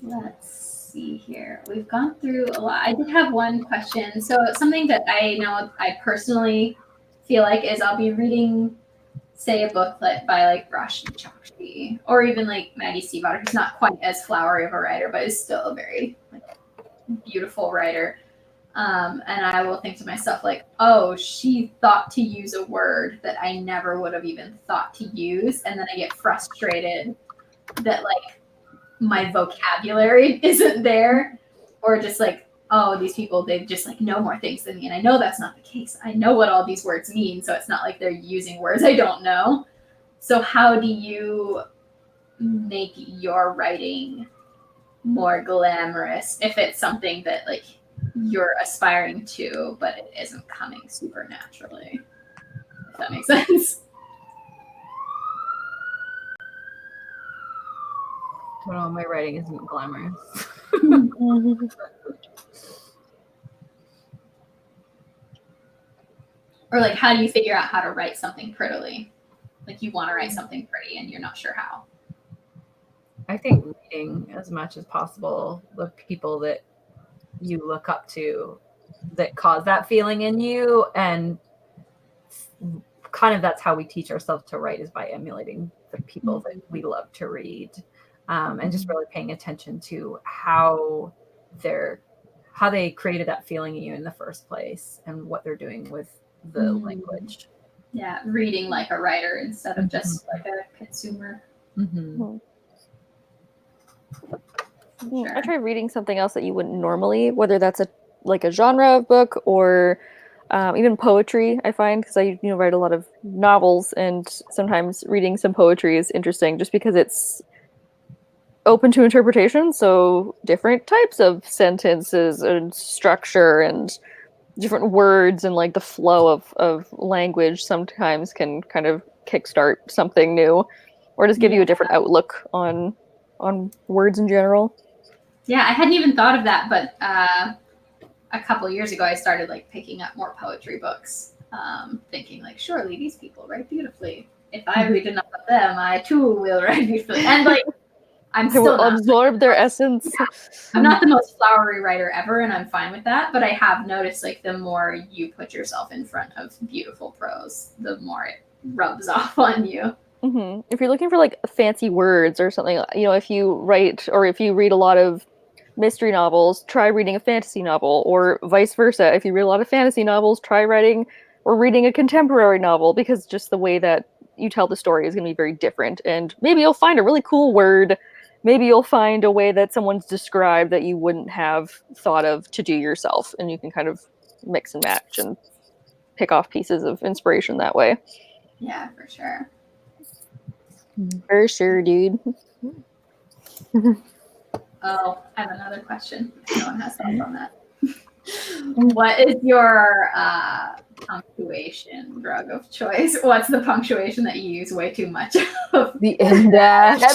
Let's see here. We've gone through a lot. I did have one question. So something that I know I personally feel like is I'll be reading, say, a booklet by like Rashmi Chokshi or even like Maggie Stiefvater, who's not quite as flowery of a writer, but is still a very like, beautiful writer. And I will think to myself like, oh, she thought to use a word that I never would have even thought to use. And then I get frustrated that like my vocabulary isn't there, or just like, oh, these people, they just like know more things than me. And I know that's not the case. I know what all these words mean. So it's not like they're using words I don't know. So how do you make your writing more glamorous if it's something that like you're aspiring to, but it isn't coming super naturally? If that makes sense. Well, my writing isn't glamorous. Or like, how do you figure out how to write something prettily? Like you want to write something pretty and you're not sure how. I think reading as much as possible the people that you look up to that cause that feeling in you, and kind of that's how we teach ourselves to write, is by emulating the people that we love to read. And just really paying attention to how they created that feeling in you in the first place and what they're doing with the language. Yeah, reading like a writer instead of just like a consumer. Sure. I tried reading something else that you wouldn't normally, whether that's a genre of book or even poetry. I find, because I write a lot of novels, and sometimes reading some poetry is interesting just because it's open to interpretation. So different types of sentences and structure and different words and like the flow of language sometimes can kind of kickstart something new, or just give you a different outlook on words in general. Yeah, I hadn't even thought of that, but a couple of years ago I started like picking up more poetry books, thinking like, surely these people write beautifully. If I read enough of them, I too will write beautifully. And like, I'm still not absorb their essence. Yeah. I'm not the most flowery writer ever, and I'm fine with that. But I have noticed like the more you put yourself in front of beautiful prose, the more it rubs off on you. If you're looking for like fancy words or something, if you write or if you read a lot of mystery novels, try reading a fantasy novel, or vice versa. If you read a lot of fantasy novels, try writing or reading a contemporary novel, because just the way that you tell the story is going to be very different. And maybe you'll find a really cool word. Maybe you'll find a way that someone's described that you wouldn't have thought of to do yourself, and you can kind of mix and match and pick off pieces of inspiration that way. Yeah, for sure. For sure, dude. Oh, I have another question. No one has thoughts on that. What is your punctuation drug of choice? What's the punctuation that you use way too much of? The in dash. I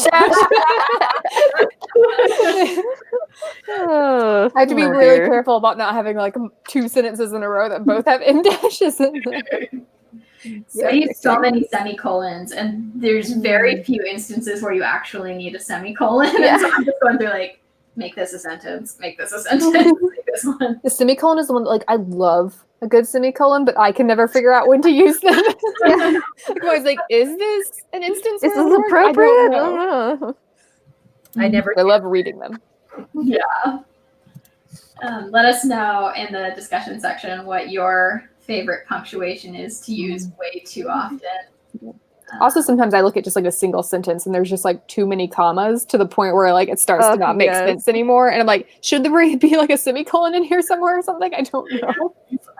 I have to be really careful about not having like 2 sentences in a row that both have in dashes in them. So I use so many semicolons, and there's very few instances where you actually need a semicolon. Yeah. And so I'm just going through like, make this a sentence, make this a sentence, make this one. The semicolon is the one that, like, I love a good semicolon, but I can never figure out when to use them. I'm always like, is this an instance? Is where this it works? appropriate? I don't know. I love reading them. Yeah. Let us know in the discussion section what your favorite punctuation is to use way too often. Also, sometimes I look at just like a single sentence and there's just like too many commas to the point where like it starts to not make sense anymore. And I'm like, should there be like a semicolon in here somewhere or something? I don't know.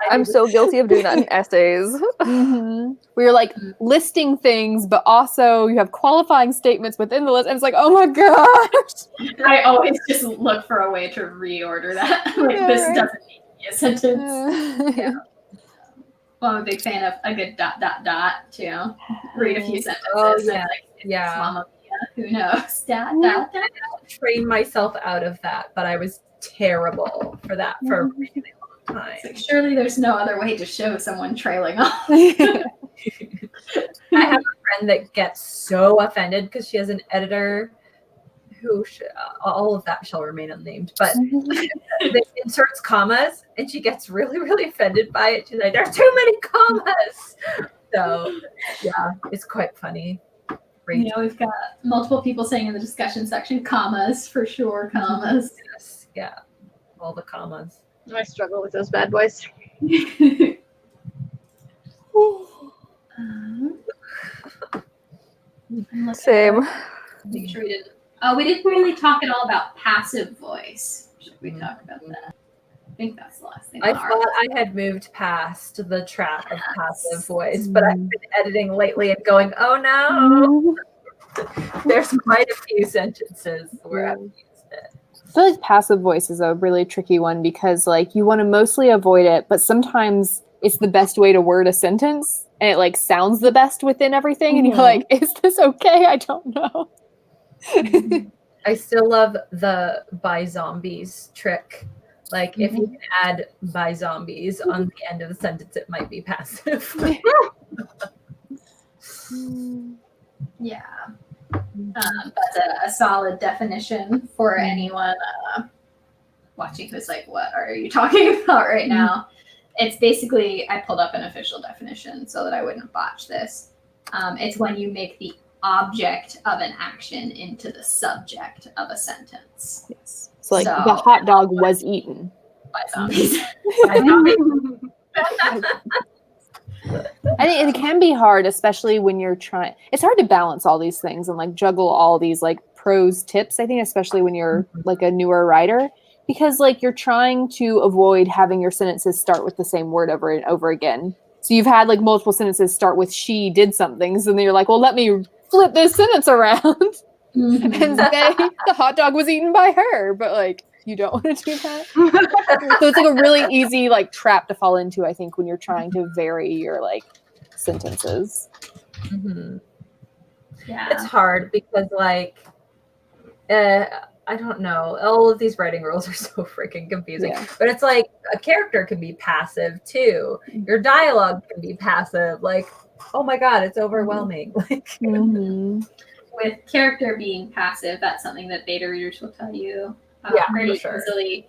I'm so guilty of doing that in essays. Mm-hmm. Where you're like listing things, but also you have qualifying statements within the list. And it's like, oh my gosh. I always just look for a way to reorder that. Like, Yeah, this right. doesn't need to be a sentence. Yeah. Well, I'm a big fan of a good ... too. Read a few sentences. Oh, And yeah. I'm like, Yeah. Mama Mia, who knows? ... Train myself out of that, but I was terrible for that for a really long time. It's like, surely there's no other way to show someone trailing off. I have a friend that gets so offended because she has an editor who all of that shall remain unnamed, but that inserts commas, and she gets really, really offended by it. She's like, "There's too many commas." So, yeah, it's quite funny. You know, we've got multiple people saying in the discussion section, commas for sure, commas. Yes, yeah, all the commas. I struggle with those bad boys. Same. Make sure we didn't. Oh, we didn't really talk at all about passive voice. Should we talk about that? I think that's the last thing. I thought I had moved past the trap of passive voice, but I've been editing lately and going, oh no, there's quite a few sentences where I've used it. I feel like passive voice is a really tricky one because like you want to mostly avoid it, but sometimes it's the best way to word a sentence and it like sounds the best within everything. And you're like, is this okay? I don't know. I still love the by zombies trick. Like if you can add by zombies on the end of the sentence, it might be passive. Yeah. That's a solid definition for anyone watching who's like, what are you talking about right now? It's basically, I pulled up an official definition so that I wouldn't botch this. It's when you make the object of an action into the subject of a sentence. Yes. So like the hot dog was eaten. By zombies. I think it can be hard, especially when you're trying. It's hard to balance all these things and like juggle all these like prose tips. I think especially when you're like a newer writer, because like you're trying to avoid having your sentences start with the same word over and over again. So you've had like multiple sentences start with "she did something," so then you're like, well, let me flip this sentence around and say the hot dog was eaten by her, but like. You don't want to do that. So it's like a really easy like trap to fall into, I think, when you're trying to vary your like sentences. Yeah. It's hard because like I don't know. All of these writing rules are so freaking confusing. Yeah. But it's like a character can be passive too. Your dialogue can be passive. Like, oh my god, it's overwhelming. Like with character being passive, that's something that beta readers will tell you. Pretty easily.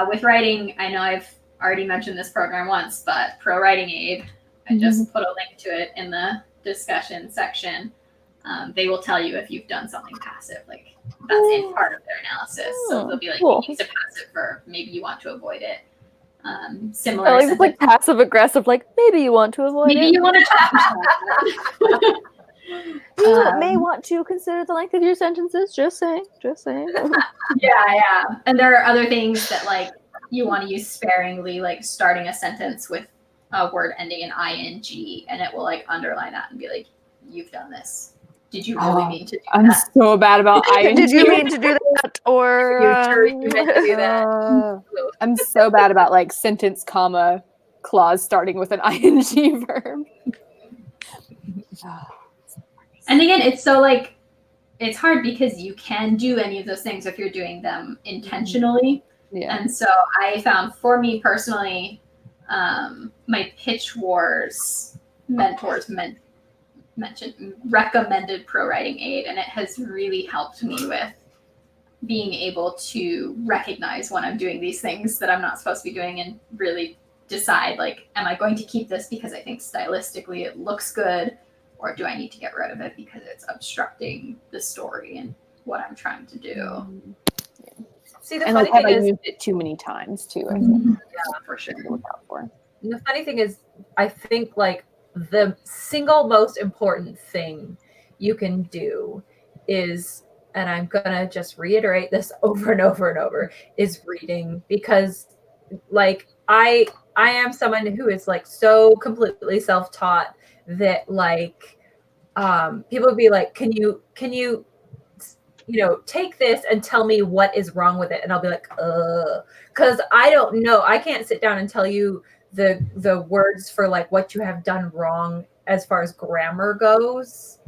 With writing, I know I've already mentioned this program once, but Pro Writing Aid, I just put a link to it in the discussion section. They will tell you if you've done something passive, like that's in part of their analysis. So they'll be like, you use a passive verb, maybe you want to avoid it. Similar. It's like passive aggressive, like maybe you want to avoid it. Maybe you want to talk. You may want to consider the length of your sentences. Just saying. Yeah. And there are other things that like you want to use sparingly, like starting a sentence with a word ending in ing, and it will like underline that and be like, "You've done this. Did you really mean to do I'm that?" so bad about ing. Did you mean to do that, or You're sure you meant to do that? I'm so bad about like sentence, comma, clause starting with an ing verb. And again, it's so like it's hard because you can do any of those things if you're doing them intentionally. Yeah. And so I found, for me personally, my Pitch Wars mentors mentioned recommended Pro Writing Aid, and it has really helped me with being able to recognize when I'm doing these things that I'm not supposed to be doing and really decide, like, am I going to keep this because I think stylistically it looks good? Or do I need to get rid of it because it's obstructing the story and what I'm trying to do? See, the And funny like, have I thing is, used it too many times too? I think Yeah, for sure. to look out for. the funny thing is, I think like the single most important thing you can do is, and I'm gonna just reiterate this over and over and over, is reading. Because like I am someone who is like so completely self-taught that like people would be like, can you take this and tell me what is wrong with it? And I'll be like, because I don't know. I can't sit down and tell you the words for like what you have done wrong as far as grammar goes,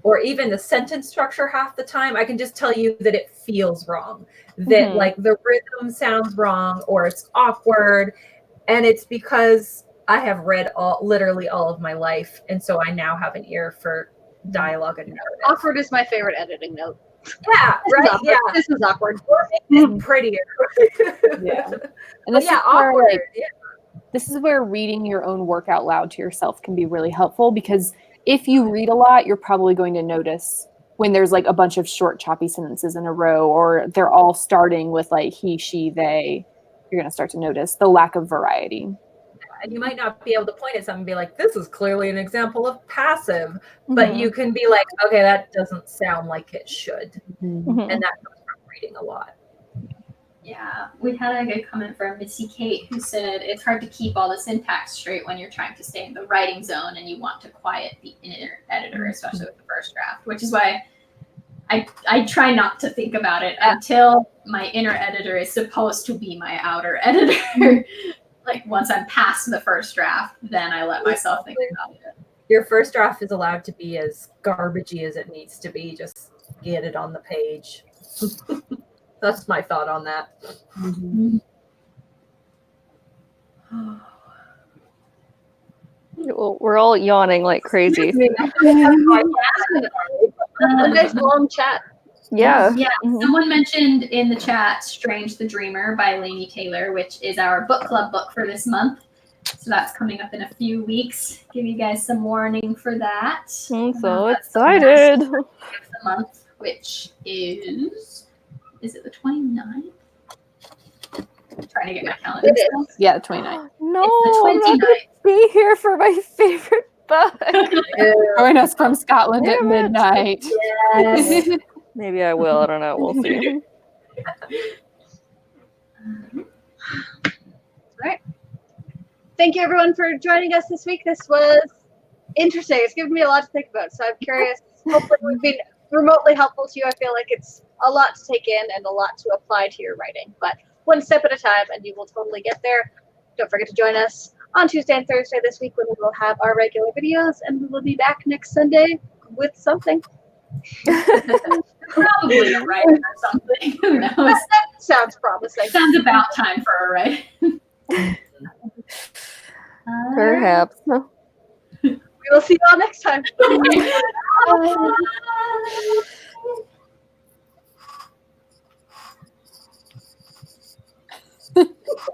or even the sentence structure half the time. I can just tell you that it feels wrong, that like the rhythm sounds wrong, or it's awkward. And it's because I have read literally all of my life. And so I now have an ear for dialogue and narrative. Awkward is my favorite editing note. Yeah, right. Yeah, this is awkward. It's prettier. Yeah, and this is awkward. where, like, this is where reading your own work out loud to yourself can be really helpful, because if you read a lot, you're probably going to notice when there's like a bunch of short, choppy sentences in a row, or they're all starting with like he, she, they. You're going to start to notice the lack of variety. And you might not be able to point at something and be like, this is clearly an example of passive, but you can be like, okay, that doesn't sound like it should. And that comes from reading a lot. Yeah, we had a good comment from Missy Kate, who said it's hard to keep all the syntax straight when you're trying to stay in the writing zone and you want to quiet the inner editor, especially with the first draft, which is why I try not to think about it until my inner editor is supposed to be my outer editor. Like once I'm past the first draft, then I let myself think about it. Your first draft is allowed to be as garbagey as it needs to be. Just get it on the page. That's my thought on that. Well, we're all yawning like crazy. A nice long chat. Yeah. Yeah. Someone mentioned in the chat Strange the Dreamer by Lainey Taylor, which is our book club book for this month. So that's coming up in a few weeks. Give you guys some warning for that. I'm so excited. The month, which is it the 29th? I'm trying to get my calendar. Yeah, the 29th. No, It's the I'm not 29th. gonna be here for my favorite book. Join us from Scotland at Damn it. midnight. Yes. Maybe I will. I don't know. We'll see. Right. Thank you, everyone, for joining us this week. This was interesting. It's given me a lot to think about, so I'm curious. Hopefully, we've been remotely helpful to you. I feel like it's a lot to take in and a lot to apply to your writing, but one step at a time, and you will totally get there. Don't forget to join us on Tuesday and Thursday this week when we will have our regular videos, and we will be back next Sunday with something. Probably a writer or something. Who knows? That sounds promising. Sounds about time for a write. Perhaps. We will see you all next time. Bye.